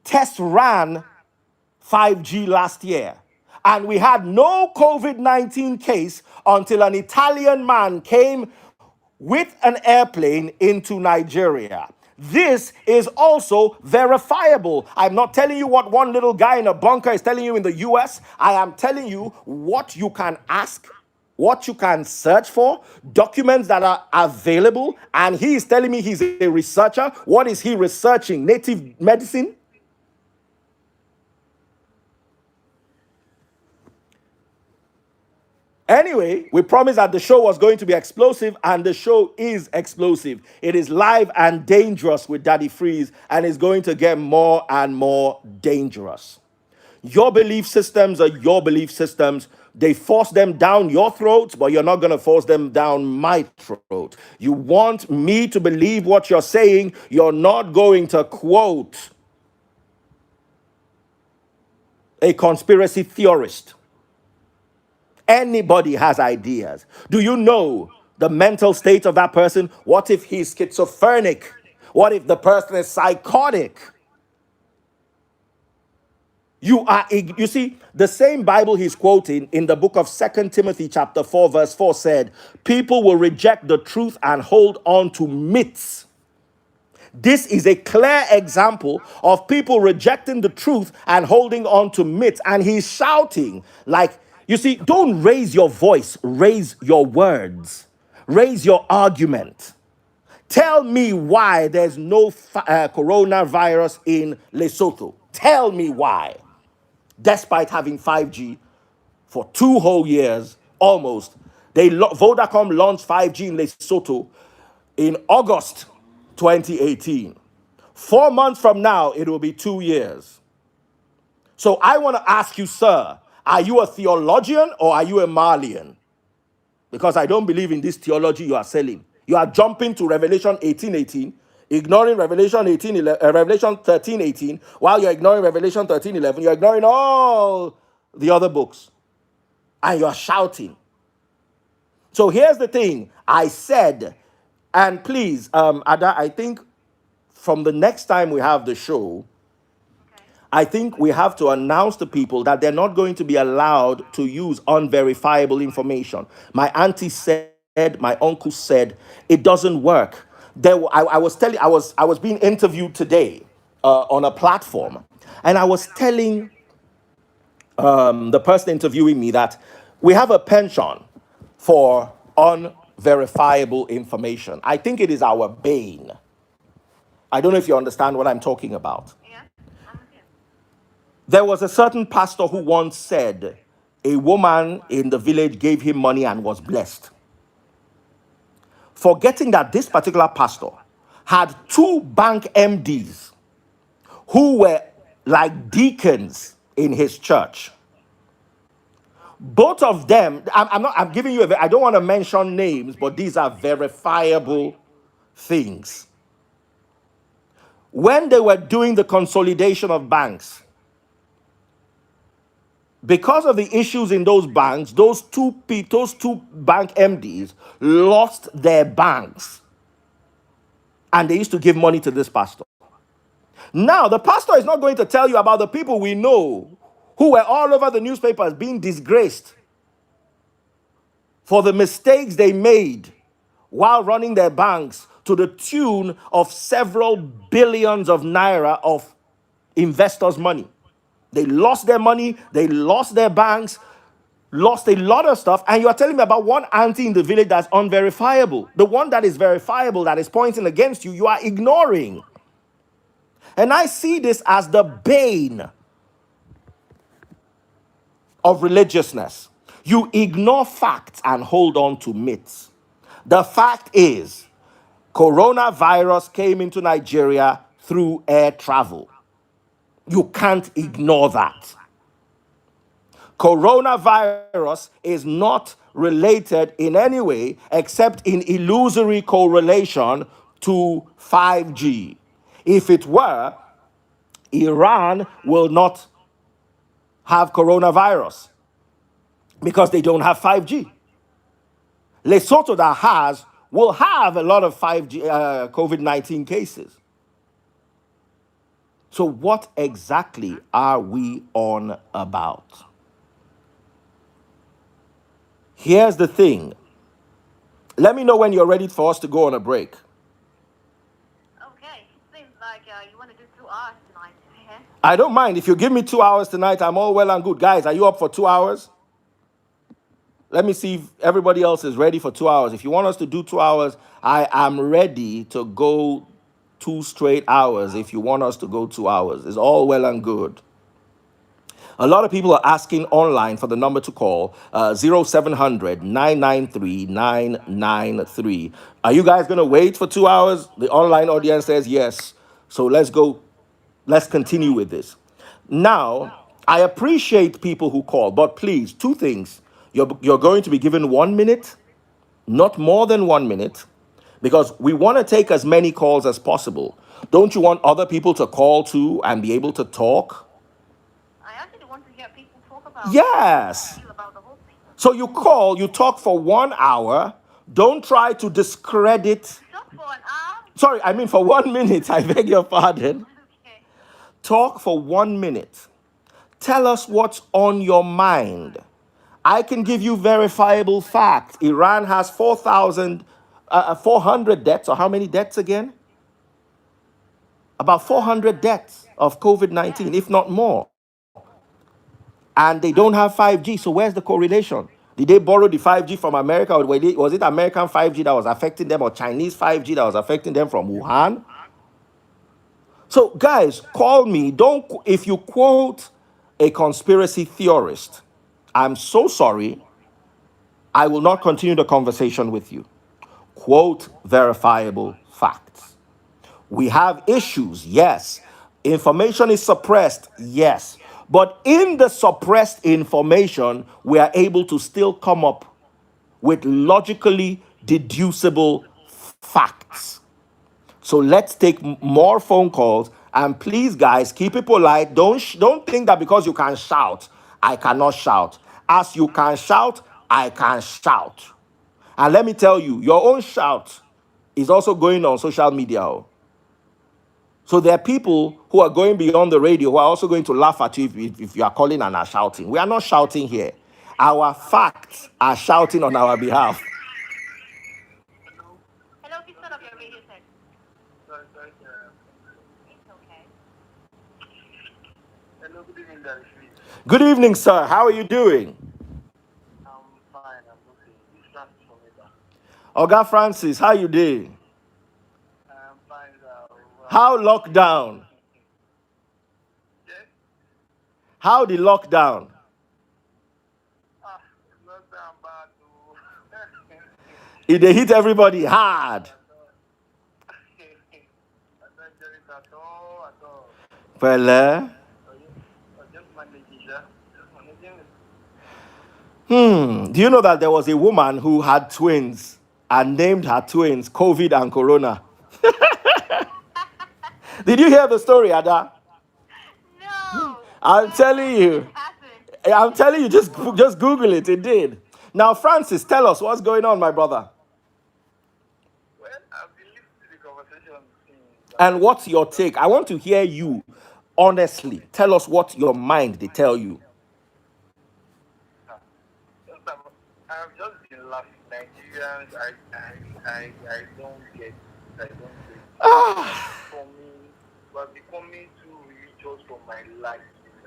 test ran 5G last year, and we had no COVID-19 case until an Italian man came with an airplane into Nigeria. This is also verifiable. I'm not telling you what one little guy in a bunker is telling you in the US. I am telling you what you can ask, what you can search for, documents that are available. And he is telling me he's a researcher. What is he researching? Native medicine? Anyway, we promised that the show was going to be explosive, and the show is explosive. It is live and dangerous with Daddy Freeze, and it's going to get more and more dangerous. Your belief systems are your belief systems. They force them down your throats, but you're not going to force them down my throat. You want me to believe what you're saying, you're not going to quote a conspiracy theorist. Anybody has ideas. Do you know the mental state of that person? What if he's schizophrenic? What if the person is psychotic? You see, the same Bible he's quoting in the book of Second Timothy chapter 4 verse 4 said, people will reject the truth and hold on to myths. This is a clear example of people rejecting the truth and holding on to myths. And he's shouting, like, you see, don't raise your voice, raise your words, raise your argument. Tell me why there's no coronavirus in Lesotho. Tell me why, despite having 5G for 2 whole years almost. Vodacom launched 5G in Lesotho in August 2018. 4 months from now, it will be 2 years. So I want to ask you, sir, are you a theologian or are you a Malian? Because I don't believe in this theology you are selling. You are jumping to Revelation 18:18, ignoring Revelation 13:18, while you're ignoring Revelation 13:11. You're ignoring all the other books, and you're shouting. So here's the thing. I said, and please, Ada, I think from the next time we have the show, I think we have to announce to people that they're not going to be allowed to use unverifiable information. My auntie said, my uncle said, it doesn't work. I was being interviewed today on a platform, and I was telling the person interviewing me that we have a penchant for unverifiable information. I think it is our bane. I don't know if you understand what I'm talking about.
Yeah, I'm with you.
There was a certain pastor who once said a woman in the village gave him money and was blessed. Forgetting that this particular pastor had two bank MDs who were like deacons in his church. Both of them, I'm giving you I don't want to mention names, but these are verifiable things. When they were doing the consolidation of banks, because of the issues in those banks, those two bank MDs lost their banks, and they used to give money to this pastor. Now, the pastor is not going to tell you about the people we know who were all over the newspapers being disgraced for the mistakes they made while running their banks to the tune of several billions of naira of investors' money. They lost their money, they lost their banks, lost a lot of stuff, and you are telling me about one auntie in the village that's unverifiable. The one that is verifiable, that is pointing against you, you are ignoring. And I see this as the bane of religiousness. You ignore facts and hold on to myths. The fact is, coronavirus came into Nigeria through air travel. You can't ignore that. Coronavirus is not related in any way except in illusory correlation to 5G. If it were, Iran will not have coronavirus because they don't have 5G. Lesotho that has will have a lot of 5G COVID-19 cases. So what exactly are we on about? Here's the thing. Let me know when you're ready for us to go on a break.
Okay, seems like you want to do 2 hours tonight. Yeah?
I don't mind. If you give me 2 hours tonight, I'm all well and good. Guys, are you up for 2 hours? Let me see if everybody else is ready for 2 hours. If you want us to do 2 hours, I am ready to go 2 straight hours. If you want us to go 2 hours, it's all well and good. A lot of people are asking online for the number to call, 0700 993 993. Are you guys going to wait for 2 hours? The online audience says yes. So let's go. Let's continue with this. Now, I appreciate people who call, but please, 2 things. You're going to be given 1 minute, not more than 1 minute, because we want to take as many calls as possible. Don't you want other people to call too and be able to talk?
I actually want to hear people talk about
Yes.
about the whole thing.
So you call, you talk for 1 hour. Don't try to discredit.
Talk for an hour?
Sorry, I mean for 1 minute. I beg your pardon.
Okay.
Talk for 1 minute. Tell us what's on your mind. I can give you verifiable facts. Iran has 400 deaths, or how many deaths again? About 400 deaths of COVID 19, if not more. And they don't have 5G. So where's the correlation? Did they borrow the 5G from America, or was it American 5G that was affecting them, or Chinese 5G that was affecting them from Wuhan? So, guys, call me. Don't If you quote a conspiracy theorist, I'm so sorry. I will not continue the conversation with you. Quote verifiable facts. We have issues, yes. Information is suppressed, yes. But in the suppressed information, we are able to still come up with logically deducible facts. So let's take more phone calls. And please, guys, keep it polite. Don't think that because you can shout, I cannot shout. As you can shout, I can shout. And let me tell you, your own shout is also going on social media. So there are people who are going beyond the radio who are also going to laugh at you if you are calling and are shouting. We are not shouting here. Our facts are shouting on our behalf.
Hello, please turn off your radio set. It's okay.
Hello, good evening, Daddy.
Good evening, sir. How are you doing?
I'm fine. I'm okay. This is Francis from Eba.
Oga Francis, how you doing?
I'm fine.
How lockdown?
Yes?
How the lockdown?
Not that bad.
It they hit everybody hard.
I don't get it at all.
Well,
I just managing it. Just managing it.
do you know that there was a woman who had twins and named her twins COVID and Corona? Did you hear the story, Ada?
No.
I'm telling you. I'm telling you, just Google it. It did. Now, Francis, tell us what's going on, my brother.
Well, I've been listening to the conversation since.
And what's your take? I want to hear you honestly. Tell us what your mind they tell you.
I've just been laughing. Nigerians, I don't get. I don't get. For me, but becoming too religious for my life.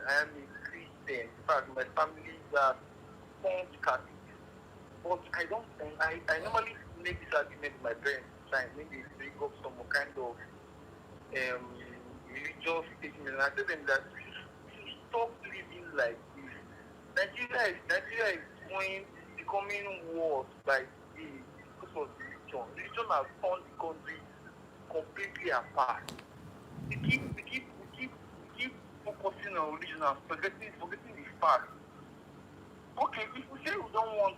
I am a Christian. In fact, my family are staunch Catholic. But I don't. I normally make this argument with my parents. When they bring up some kind of religious statement, and I tell them that we should stop living like this. Nigeria is becoming worse by the because of religion. Religion has torn the country completely apart. We keep focusing on religion and forgetting the fact. Okay, if we say we don't want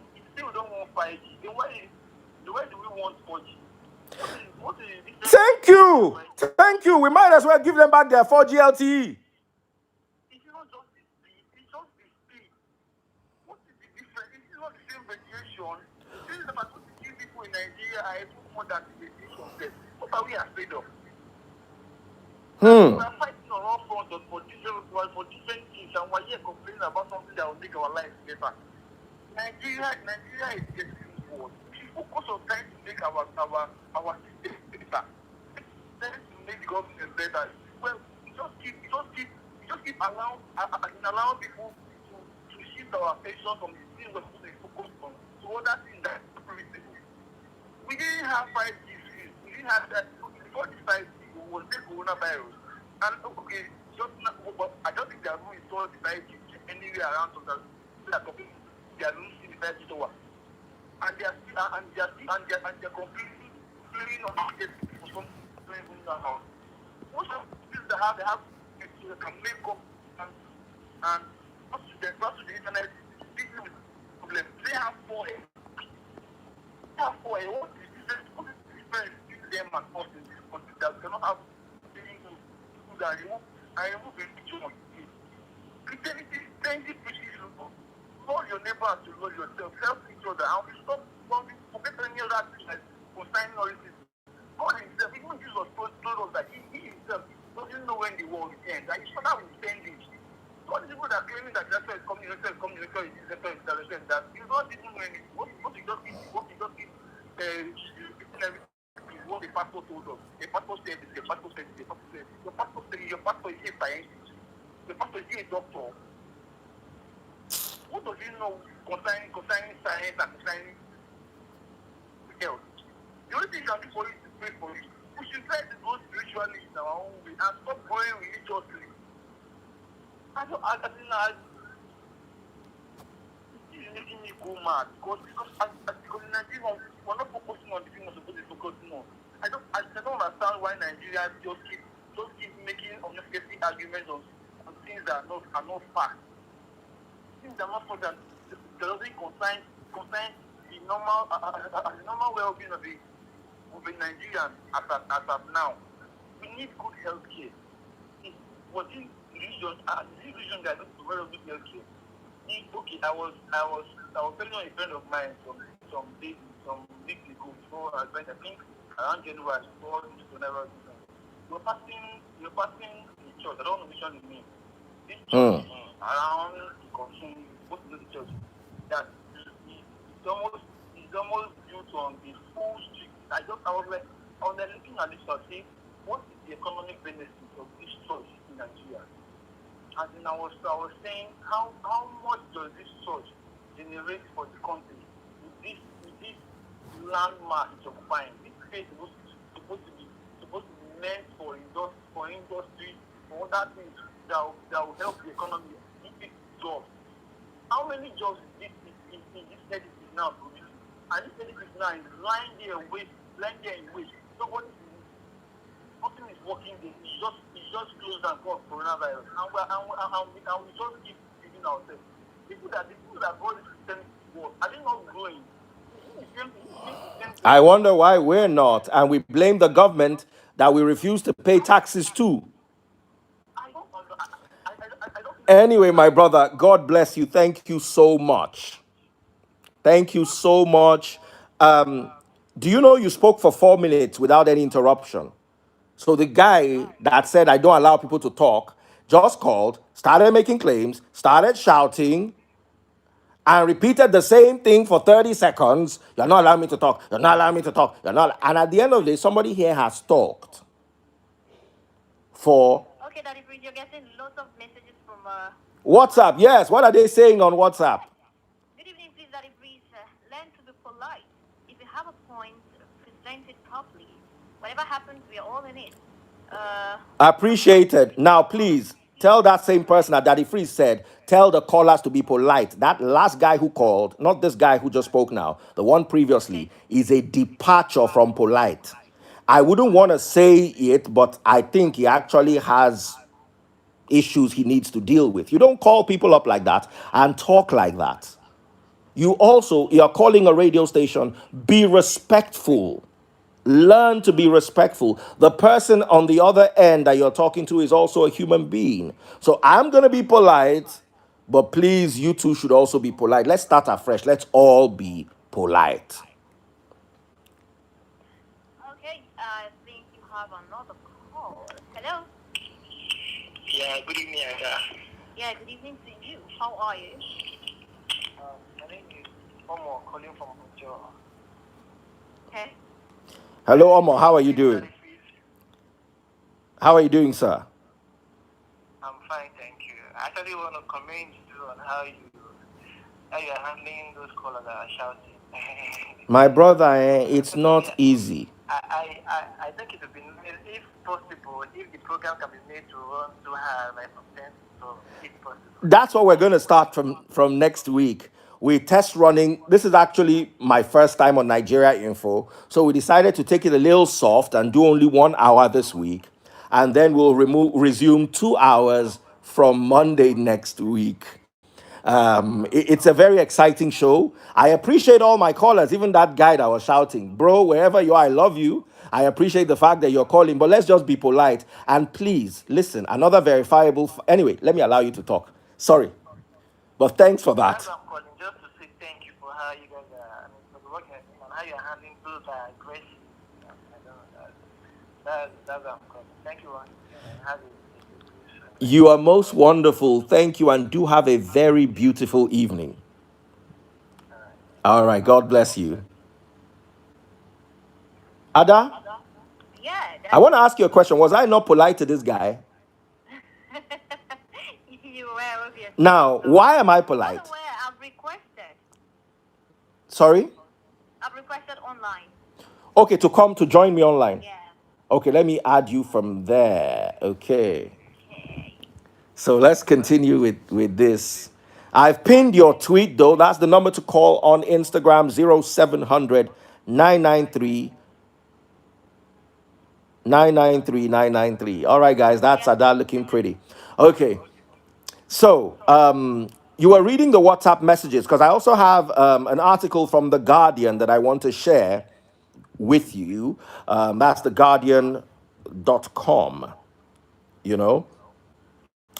5G, then why do we want 4G? What is the difference?
Thank you. We might as well give them back their 4G LTE.
It's not just the speed, it's just the speed. What is the difference? This is not the same radiation. This is about 20 people in Nigeria are able more than the radiation test. What are we afraid of? We are fighting on all fronts for different things, and we're here complaining about something that will make our lives better. Nigeria is getting worse. We should focus on trying to make our state better. Trying to make the government better. Well, we just keep allowing people to shift our attention from the things we're supposed to focus on to other things that are permissible. We didn't have 5G. We didn't have that before this 5G. Was the coronavirus, and okay, I don't think they are going to install the 5G anywhere around so that they are losing the 5G tower, and they are completely clearing on the market for something going on. Most of the people they have can make up and pass to the internet. This is the problem. They have 4A. What is the difference between them and us in this country that we cannot have people that remove religion? Christianity preaches love your neighbor as you love yourself, help each other, and we stop forget any other thing like concerning all this. God himself, even Jesus told us that he himself doesn't know when the world will end, and he started with 10 days. So all the people that are claiming that Lesotho is coming, Lesotho is coming, Lesotho is this, Lesotho is that, Lesotho is that, you don't even know anything. What you just keep, what the pastor told us. The pastor said this, the pastor said this, the pastor said this. Your pastor is a scientist. The pastor is a doctor. What does he know concerning science and concerning health? The only thing you can do for you is to pray for you. We should try to go spiritually in our own way and stop going religiously. This is making me go mad because in Nigeria we're not focusing on the thing we're supposed to be focusing on. I don't understand why Nigeria just keep making unnecessary arguments on things that are not facts. Things that are not facts that doesn't concern the normal well-being of a Nigerian as of now. We need good health care. Was this religion that is very good health care? Okay, I was telling a friend of mine some weeks ago before I went, I think around January before this whenever we're passing the church. I don't know which one you mean. This church around the consume, what's the church? That it's almost built on the full street. I was looking at this and saying, what is the economic benefit of this church in Nigeria? And then I was saying, how much does this church generate for the country with this landmark it's occupying? This place is supposed to be meant for industry, for other things that will help the economy, give it jobs. How many jobs is this edifice now producing? And this edifice now is lying there in waste. So nothing is working there. It's just closed down for coronavirus, and we just keep feeding ourselves. People that brought this system to work, are they not growing?
I wonder why we're not, and we blame the government that we refuse to pay taxes to.
I don't
Anyway, my brother, God bless you. Thank you so much. Thank you so much. Do you know you spoke for 4 minutes without any interruption? So the guy that said, I don't allow people to talk, just called, started making claims, started shouting, and repeated the same thing for 30 seconds. You're not allowing me to talk. You're not allowing me to talk. You're not. And at the end of the day, somebody here has talked for.
Okay, Daddy Freeze, you're getting lots of messages from
WhatsApp. Yes. What are they saying on WhatsApp?
Good evening, please, Daddy Freeze. Learn to be polite. If you have a point, present it properly. Whatever happens, we are all in it.
Appreciated. Now, please tell that same person that Daddy Freeze said, tell the callers to be polite. That last guy who called, not this guy who just spoke now, the one previously, is a departure from polite. I wouldn't want to say it, but I think he actually has issues he needs to deal with. You don't call people up like that and talk like that. You're calling a radio station, be respectful. Learn to be respectful. The person on the other end that you're talking to is also a human being. So I'm going to be polite, but please, you two should also be polite. Let's start afresh. Let's all be polite.
Okay, I think you have another call. Hello?
Yeah, good evening, Aga.
Yeah, good evening to you. How are you?
My name is Omo, calling from Ojo.
Okay.
Hello, Omo. How are you doing? How are you doing, sir?
I'm fine, thank you. I actually want to commend you on how you're handling those callers that are shouting.
My brother, it's not easy.
I think it would be nice if possible, if the program can be made to run to have like from 10 to if possible.
That's what we're going to start from next week. We test running. This is actually my first time on Nigeria Info. So we decided to take it a little soft and do only 1 hour this week. And then we'll resume 2 hours from Monday next week. It's a very exciting show. I appreciate all my callers, even that guy that was shouting. Bro, wherever you are, I love you. I appreciate the fact that you're calling, but let's just be polite. And please, listen, another verifiable. Anyway, let me allow you to talk. Sorry. But thanks for that.
That's why I'm calling, just to say thank you for how you guys are, for the work and how you're handling those that are aggressive. That's why I'm calling. Thank you, and have a
You are most wonderful. Thank you, and do have a very beautiful evening.
All right.
All right. God bless you. Ada,
Yeah,
I
Daddy.
want to ask you a question. Was I not polite to this guy?
You were obviously.
Now,
So,
why am I
by the
polite?
way,
Sorry?
I've requested online.
Okay, to come to join me online.
Yeah.
Okay, let me add you from there. Okay.
Okay.
So let's continue with this. I've pinned your tweet though. That's the number to call on Instagram 0700 993 993 993. All right, guys, that's
Yes.
Ada looking pretty. Okay. So, you were reading the WhatsApp messages because I also have an article from The Guardian that I want to share with you. That's theguardian.com, you know.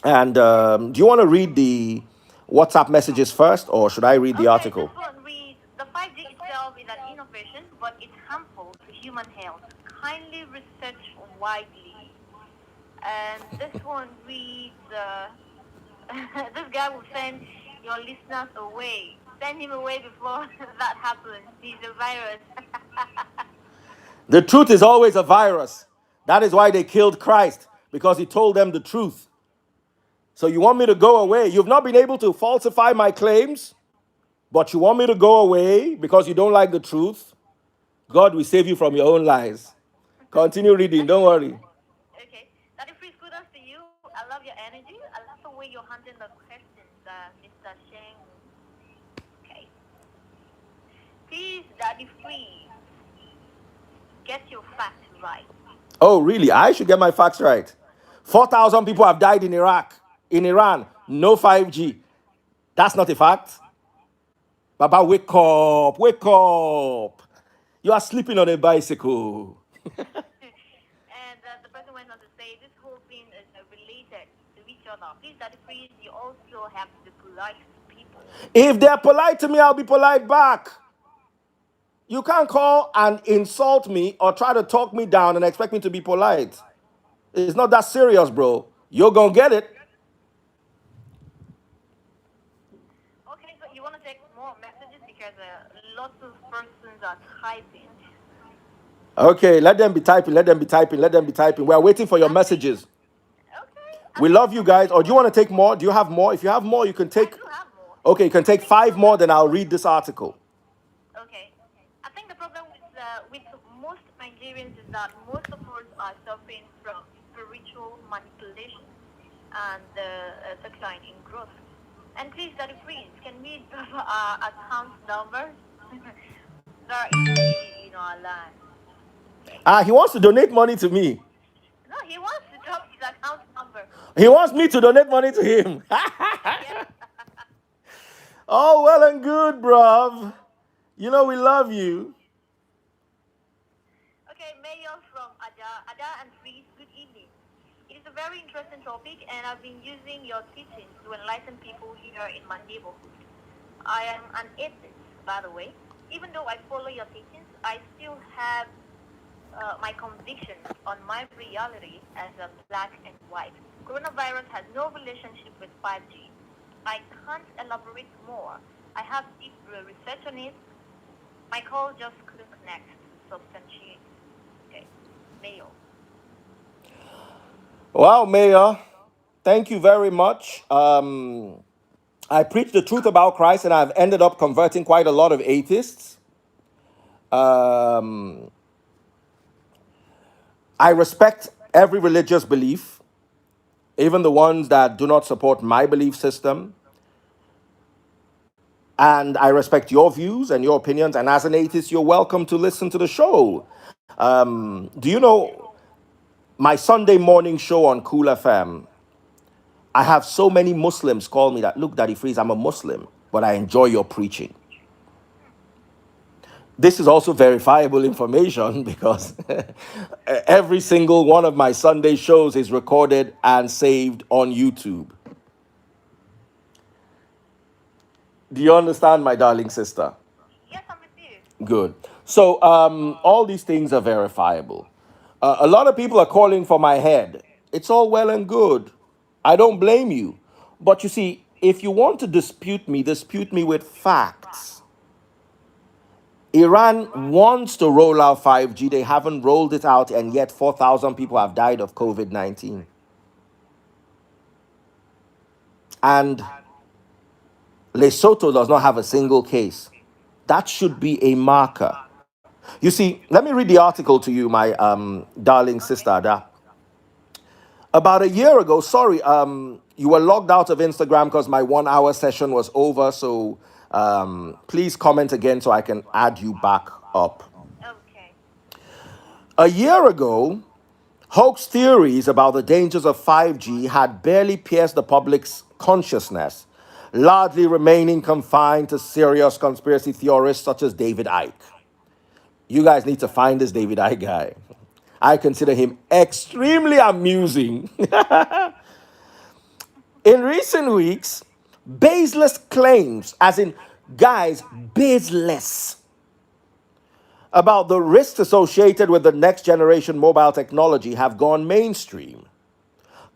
And do you want to read the WhatsApp messages first, or should I read the
Okay, this
article?
one reads, the 5G itself is an innovation, but it's harmful to human health. Kindly research widely. And this one reads, this guy will send your listeners away. Send him away before that happens. He's a virus.
The truth is always a virus. That is why they killed Christ, because he told them the truth. So you want me to go away? You've not been able to falsify my claims, but you want me to go away because you don't like the truth? God will save you from your own lies. Continue reading, don't worry.
Okay. Daddy Freeze, kudos to you. I love your energy. I love the way you're handling the questions, Mr. Sheng. Okay. Please, Daddy Freeze, get your facts right.
Oh, really? I should get my facts right. 4,000 people have died in Iraq, in Iran, no 5G. That's not a fact. Baba, wake up, wake up. You are sleeping on a bicycle.
And the person went on to say this whole thing is related to each other. Please, Daddy Freeze, you also have to be polite to people.
If they're polite to me, I'll be polite back. You can't call and insult me or try to talk me down and expect me to be polite. It's not that serious, bro. You're gonna get it.
Okay, so you want to take more messages because lots of persons are typing.
Okay, let them be typing, let them be typing, let them be typing. We're waiting for your messages.
Okay, I
We
think
love
the
you
problem
guys.
with
Or do you
most,
want to take more? Do you have more? If you have more, you can
I
take.
do have more.
Okay, you can
I
take
think the
5 more,
problem,
then I'll read this article.
okay, I think the problem with most Nigerians is that most of us are suffering from spiritual manipulation and decline in growth. And please, Daddy Freeze, can we drop our account numbers? They're easily in our land. Okay.
Ah, he wants to donate money to me.
No, he wants to drop his account number.
He wants me to donate money to him.
Yes.
Oh, well and good, bruv. You know we love you.
Okay, Mayor from Ada and Freeze, good evening. It is a very interesting topic, and I've been using your teachings to enlighten people here in my neighborhood. I am an atheist, by the way. Even though I follow your teachings, I still have my convictions on my reality as a black and white. Coronavirus has no relationship with 5G. I can't elaborate more. I have deep research on it. My call just couldn't connect to substantiate. Okay, Mayo.
Wow, Mayor. Thank you very much. I preach the truth about Christ, and I've ended up converting quite a lot of atheists. Um, I respect every religious belief, even the ones that do not support my belief system. And I respect your views and your opinions. And as an atheist, you're welcome to listen to the show. Do you know my Sunday morning show on Cool FM? I have so many Muslims call me that, look, Daddy Freeze, I'm a Muslim, but I enjoy your preaching. This is also verifiable information because every single one of my Sunday shows is recorded and saved on YouTube. Do you understand, my darling sister?
Yes, I'm with you.
Good. So, all these things are verifiable. A lot of people are calling for my head. It's all well and good. I don't blame you. But you see, if you want to dispute me with facts. Iran wants to roll out 5G. They haven't rolled it out, and yet 4,000 people have died of COVID 19. And Lesotho does not have a single case. That should be a marker. You see, let me read the article to you, my darling sister
Okay.
Ada. About a year ago, sorry, you were logged out of Instagram because my 1 hour session was over. So please comment again so I can add you back up.
Okay.
A year ago, hoax theories about the dangers of 5G had barely pierced the public's consciousness, largely remaining confined to serious conspiracy theorists such as David Icke. You guys need to find this David Icke guy. I consider him extremely amusing. In recent weeks, baseless claims, as in, guys, baseless, about the risks associated with the next generation mobile technology have gone mainstream.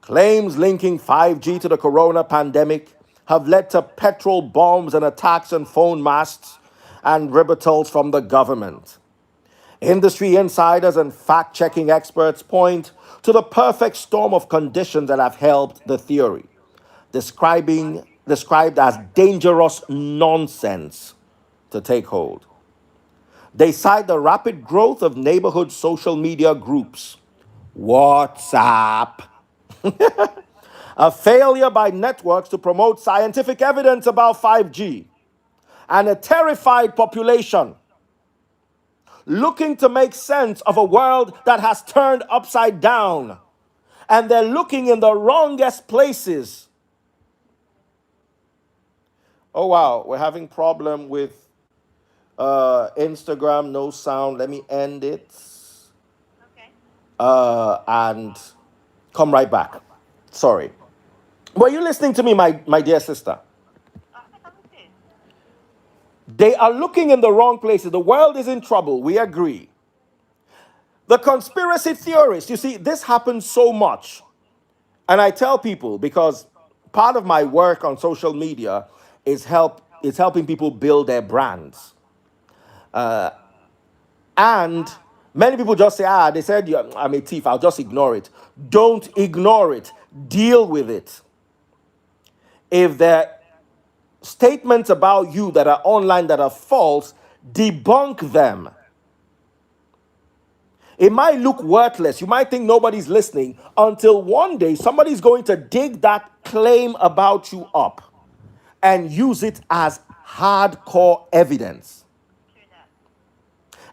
Claims linking 5G to the corona pandemic have led to petrol bombs and attacks on phone masts and rebuttals from the government. Industry insiders and fact checking experts point to the perfect storm of conditions that have helped the theory, described as dangerous nonsense to take hold. They cite the rapid growth of neighborhood social media groups, WhatsApp, a failure by networks to promote scientific evidence about 5G, and a terrified population looking to make sense of a world that has turned upside down. And they're looking in the wrongest places. Oh wow, we're having problem with Instagram, no sound. Let me end it.
Okay.
And come right back. Sorry. Were you listening to me, my dear sister?
Okay, I'm good.
They are looking in the wrong places. The world is in trouble. We agree. The conspiracy theorists, you see, this happens so much. And I tell people because part of my work on social media is helping people build their brands. And many people just say, they said I'm a thief, I'll just ignore it. Don't ignore it. Deal with it. If there are statements about you that are online that are false, debunk them. It might look worthless. You might think nobody's listening until one day somebody's going to dig that claim about you up and use it as hardcore evidence.
True that.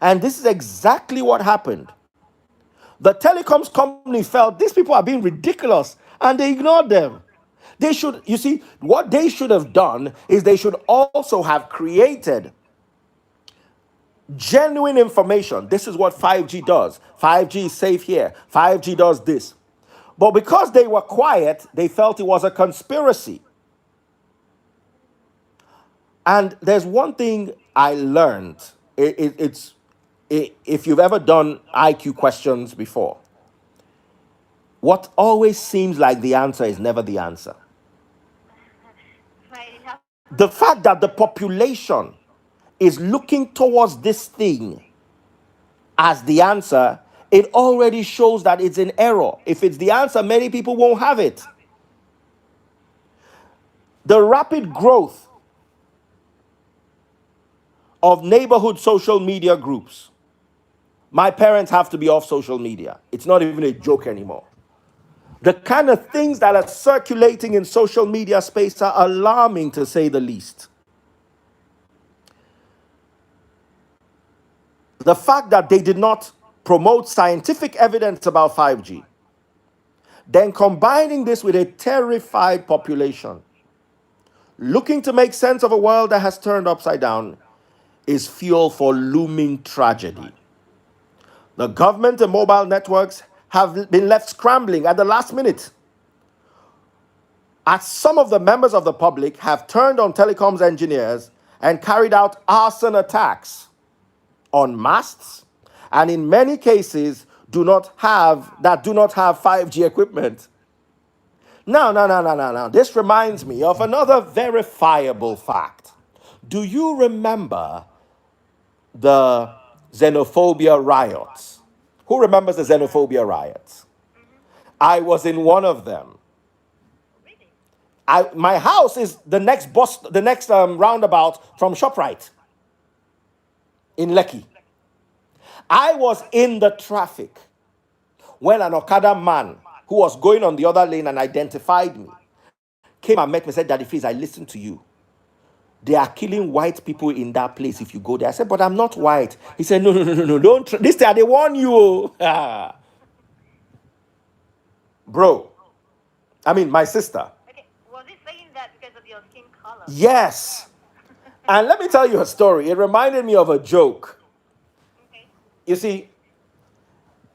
And this is exactly what happened. The telecoms company felt these people are being ridiculous and they ignored them. They should, you see, what they should have done is they should also have created genuine information. This is what 5G does. 5G is safe here. 5G does this. But because they were quiet, they felt it was a conspiracy. And there's one thing I learned. If you've ever done IQ questions before, what always seems like the answer is never the answer.
Right, it happens a
The
lot.
fact that the population is looking towards this thing as the answer, it already shows that it's in error. If it's the answer, many people won't have it. The rapid growth of neighborhood social media groups. My parents have to be off social media. It's not even a joke anymore. The kind of things that are circulating in social media space are alarming to say the least. The fact that they did not promote scientific evidence about 5G, then combining this with a terrified population looking to make sense of a world that has turned upside down is fuel for looming tragedy. The government and mobile networks have been left scrambling at the last minute, as some of the members of the public have turned on telecoms engineers and carried out arson attacks on masts, and in many cases do not have 5G equipment. Now, now, now, now, now, now. This reminds me of another verifiable fact. Do you remember the xenophobia riots? Who remembers the xenophobia riots?
Mm-hmm.
I was in one of them.
Really?
My house is the next roundabout from ShopRite in Lekki. I was in the traffic when an Okada man who was going on the other lane and identified me came and met me and said, Daddy Freeze, I listened to you. They are killing white people in that place if you go there. I said, but I'm not white. He said, no, no, no, no, no, don't. This time they warn you. Bro, I mean, my sister.
Okay. Was he saying that because of your skin color?
Yes. And let me tell you a story. It reminded me of a joke.
Okay.
You see,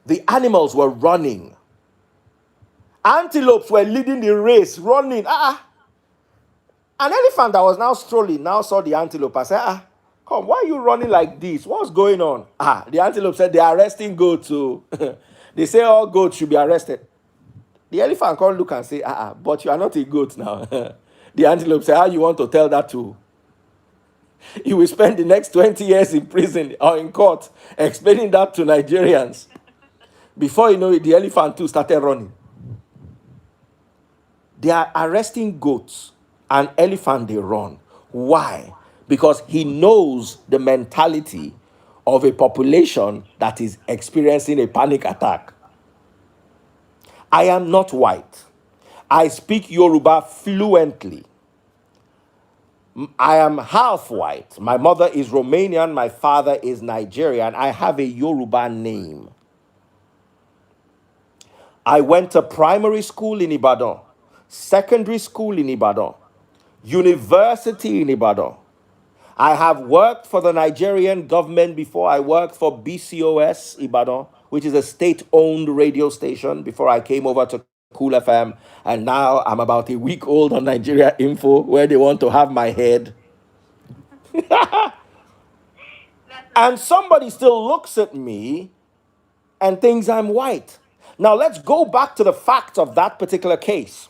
the animals were running. Antelopes were leading the race, running. An elephant that was now strolling now saw the antelope. I said, come, why are you running like this? What's going on? The antelope said, they are arresting goats. So they say all goats should be arrested. The elephant can't look and say, but you are not a goat now. The antelope said, how you want to tell that to? You will spend the next 20 years in prison or in court explaining that to Nigerians. Before you know it, the elephant too started running. They are arresting goats and elephant they run. Why? Because he knows the mentality of a population that is experiencing a panic attack. I am not white. I speak Yoruba fluently. I am half white. My mother is Romanian, my father is Nigerian. I have a Yoruba name. I went to primary school in Ibadan, secondary school in Ibadan, university in Ibadan. I have worked for the Nigerian government before. I worked for BCOS Ibadan, which is a state-owned radio station before I came over to Cool FM. And now I'm about a week old on Nigeria Info, where they want to have my head.
That's
And
amazing.
somebody still looks at me and thinks I'm white. Now let's go back to the facts of that particular case.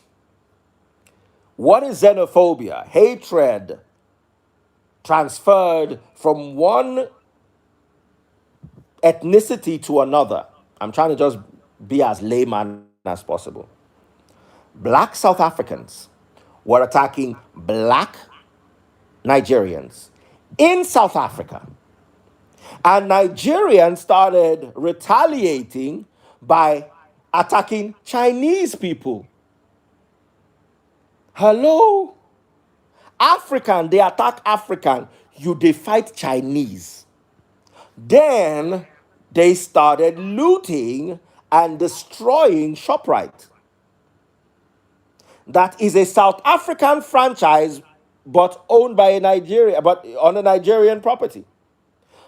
What is xenophobia? Hatred transferred from one ethnicity to another. I'm trying to just be as layman as possible. Black South Africans were attacking black Nigerians in South Africa. And Nigerians started retaliating by attacking Chinese people. Hello? African, they attack African. They fight Chinese. Then they started looting and destroying ShopRite. That is a South African franchise, but owned by a Nigeria, but on a Nigerian property.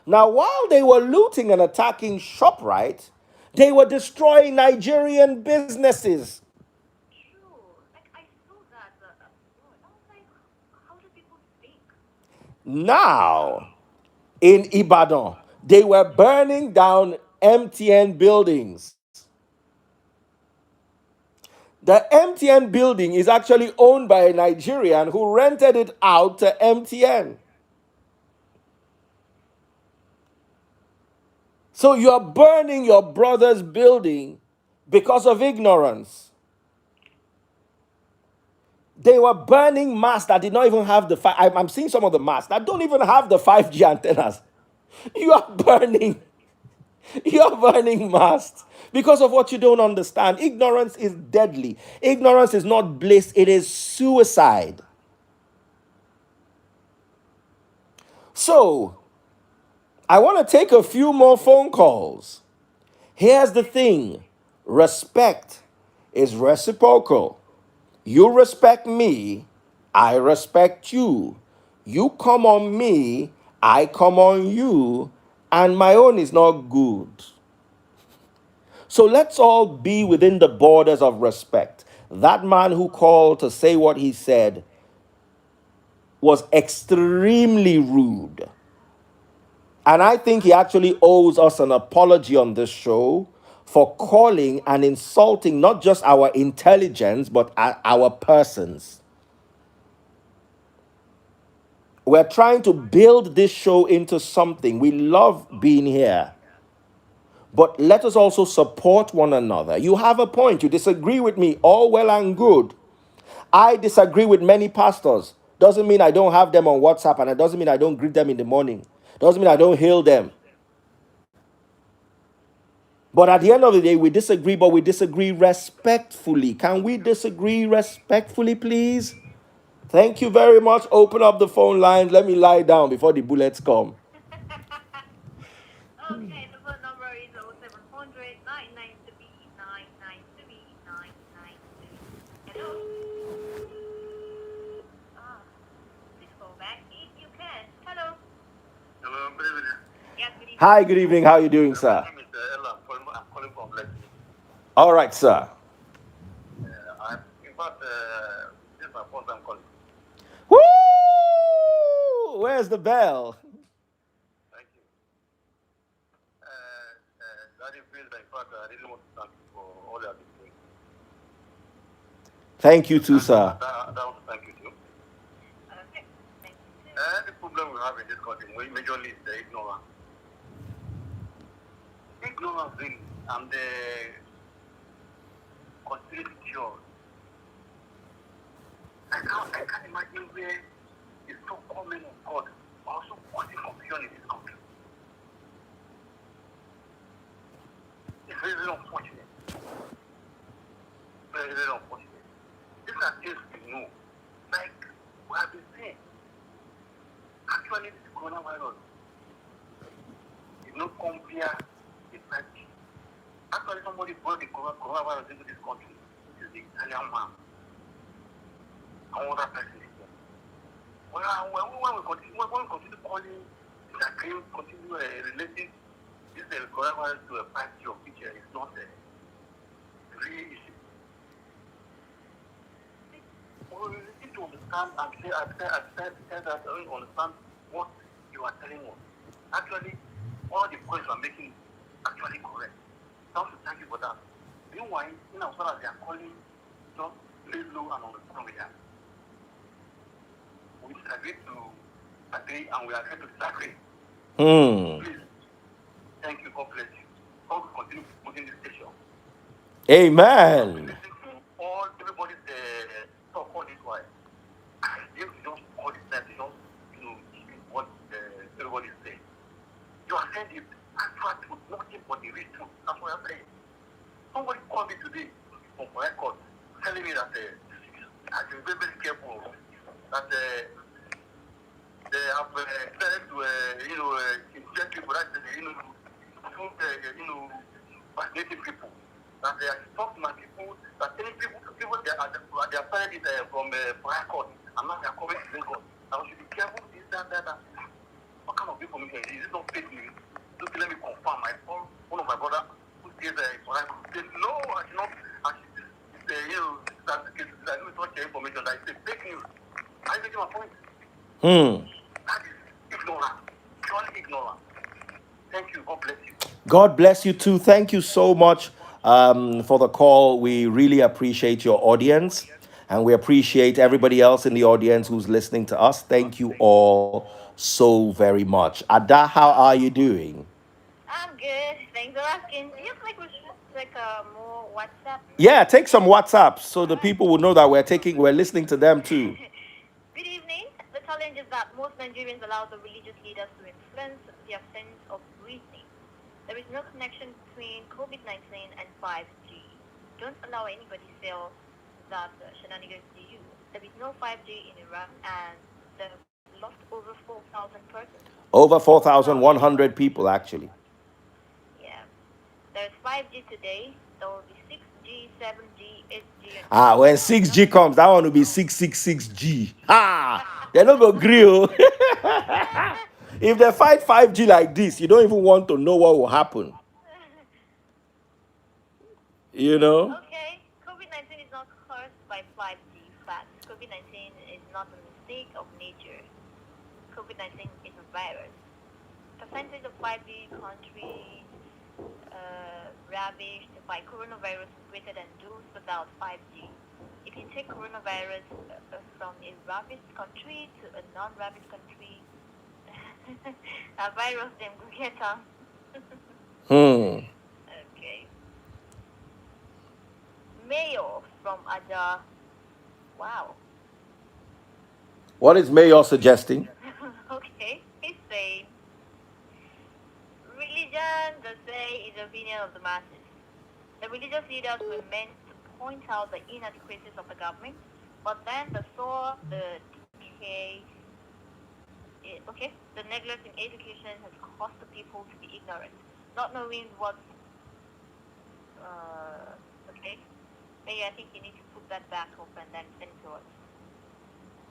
Now, while they were looting and attacking ShopRite, they were destroying Nigerian businesses.
True. Like I saw that. I was like, how do people think?
Now, in Ibadan, they were burning down MTN buildings. The MTN building is actually owned by a Nigerian who rented it out to MTN. So you're burning your brother's building because of ignorance. They were burning masts that did not even have I'm seeing some of the masts that don't even have the 5G antennas. You are burning. You're burning masts because of what you don't understand. Ignorance is deadly. Ignorance is not bliss, it is suicide. So, I want to take a few more phone calls. Here's the thing, respect is reciprocal. You respect me, I respect you. You come on me, I come on you, and my own is not good. So let's all be within the borders of respect. That man who called to say what he said was extremely rude. And I think he actually owes us an apology on this show for calling and insulting not just our intelligence, but our persons. We're trying to build this show into something. We love being here. But let us also support one another. You have a point. You disagree with me. All well and good. I disagree with many pastors. Doesn't mean I don't have them on WhatsApp, and it doesn't mean I don't greet them in the morning. Doesn't mean I don't hail them. But at the end of the day, we disagree, but we disagree respectfully. Can we disagree respectfully, please? Thank you very much. Open up the phone lines. Let me lie down before the bullets come.
Okay, the phone number is 0700 993 993 993. Hello? Ah, please call back if you can. Hello?
Hello, good evening.
Yes, good evening.
Hi, good evening. How are you doing, sir?
My name is Ella. I'm calling from Lesotho.
All right, sir.
In fact, this is my first time calling.
Woo! Where's the bell?
Thank you. That is in fact, I really want to thank you for all you have been doing.
Thank you too, sir.
I want to thank you too.
Okay, thank you.
The problem we have in this country, majorly, is the ignorance. Ignorance really, and the conspiracy theory. I can't imagine where it's so common of God, also causing confusion in this country. It's very, very unfortunate. Very, very unfortunate. These are things we know. Like we have been saying. Actually, this coronavirus did not come via the country. Actually, somebody brought the coronavirus into this country, which is the Italian man. And other person is there. When we continue calling, continue relating this coronavirus to a party of which is not a real issue. We need to understand and say that we understand what you are telling us. Actually, all the points you are making is actually correct. So thank you for that. Meanwhile, as far as they are calling, just lay low and understand with that. We disagree to agree and we agree to disagree. Please, thank you, God bless you. God will continue putting this station.
Amen.
Listen to all everybody's talk all this while. If you don't all this time, you don't speak what everybody is saying. You are saying the actual truth, nothing but the real truth. That's what I'm saying. Somebody called me today from my record telling me that I should be very, very careful that they have started to inject people that vaccinating people. That they are talking to my people, that telling people they are started it from record, and now they are coming to Lagos. I should be careful this, that. What kind of information is this? Is it not fake news? Just let me confirm. I called one of my brothers who says said, no, I should not. That's the case. I don't touch the information. That is fake news. I get my point. That is ignorant. Purely ignorant. Thank you. God bless you.
God bless you too. Thank you so much for the call. We really appreciate your audience, and we appreciate everybody else in the audience who's listening to us. Thank you all so very much. Ada, how are you doing?
I'm good. Thanks for asking. Do you think we should take more WhatsApp?
Yeah, take some WhatsApp so the people will know that we're listening to them too.
Good evening. The challenge is that most Nigerians allow the religious leaders to influence their sense of reasoning. There is no connection between COVID-19 and 5G. Don't allow anybody to sell that shenanigans to you. There is no 5G in Iran, and they've lost over 4,000 persons.
Over 4,100 people, actually.
Yeah. There's 5G today. There will be 6G, 7G, 8G.
And when 6G comes, that one will be 666G. They're not going to grill. If they fight 5G like this, you don't even want to know what will happen. You know?
Okay, COVID-19 is not caused by 5G. Fact, COVID-19 is not a mistake of nature. COVID-19 is a virus. Percentage of 5G countries ravaged by coronavirus greater than those without 5G. If you take coronavirus from a ravaged country to a non-ravaged country, a virus then go get them. Okay. Mayo from Aja. Wow.
What is Mayor suggesting?
Okay. He's saying religion, they say, is the opinion of the masses. The religious leaders were meant to point out the inadequacies of the government, but then they saw the decay. The neglect in education has caused the people to be ignorant, not knowing what. Okay, maybe I think you need to put that back up and then send to us.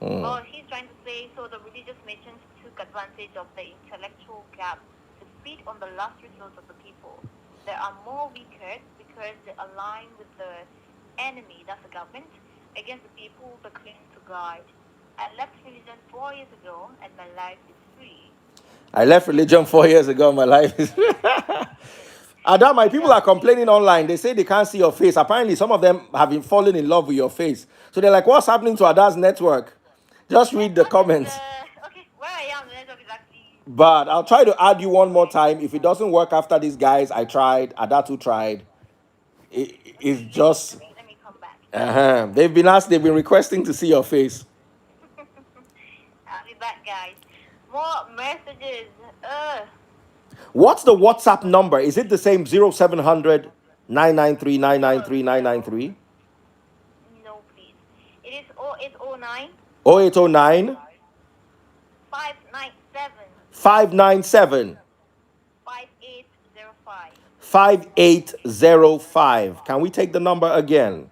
Well, he's trying to say so the religious merchants took advantage of the intellectual gap to feed on the last resource of the people. There are more wicked because they align with the enemy, that's the government, against the people who cling to God. I left religion 4 years ago and my life is free.
I left religion 4 years ago. My life is. Adam, my people are complaining online. They say they can't see your face. Apparently, some of them have been falling in love with your face. So they're like, what's happening to Ada's network? Just read the comments.
Okay, where I am, the network is actually.
But I'll try to add you one more time. If it doesn't work after these guys, I tried. Adatu tried. It's just.
Let me come back.
They've been requesting to see your face.
I'll be back, guys. More messages.
What's the WhatsApp number? Is it the same 0700 993 993 993?
No, please. It is 0809
0809
597
597
5805.
5805. Can we take the number again?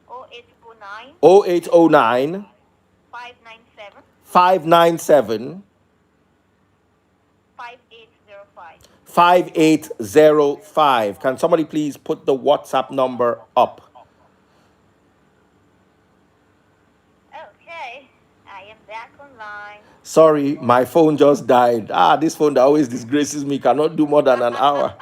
0809
0809
597
597
5805.
5805. Can somebody please put the WhatsApp number up?
Okay, I am back online.
Sorry, my phone just died. This phone that always disgraces me cannot do more than an hour.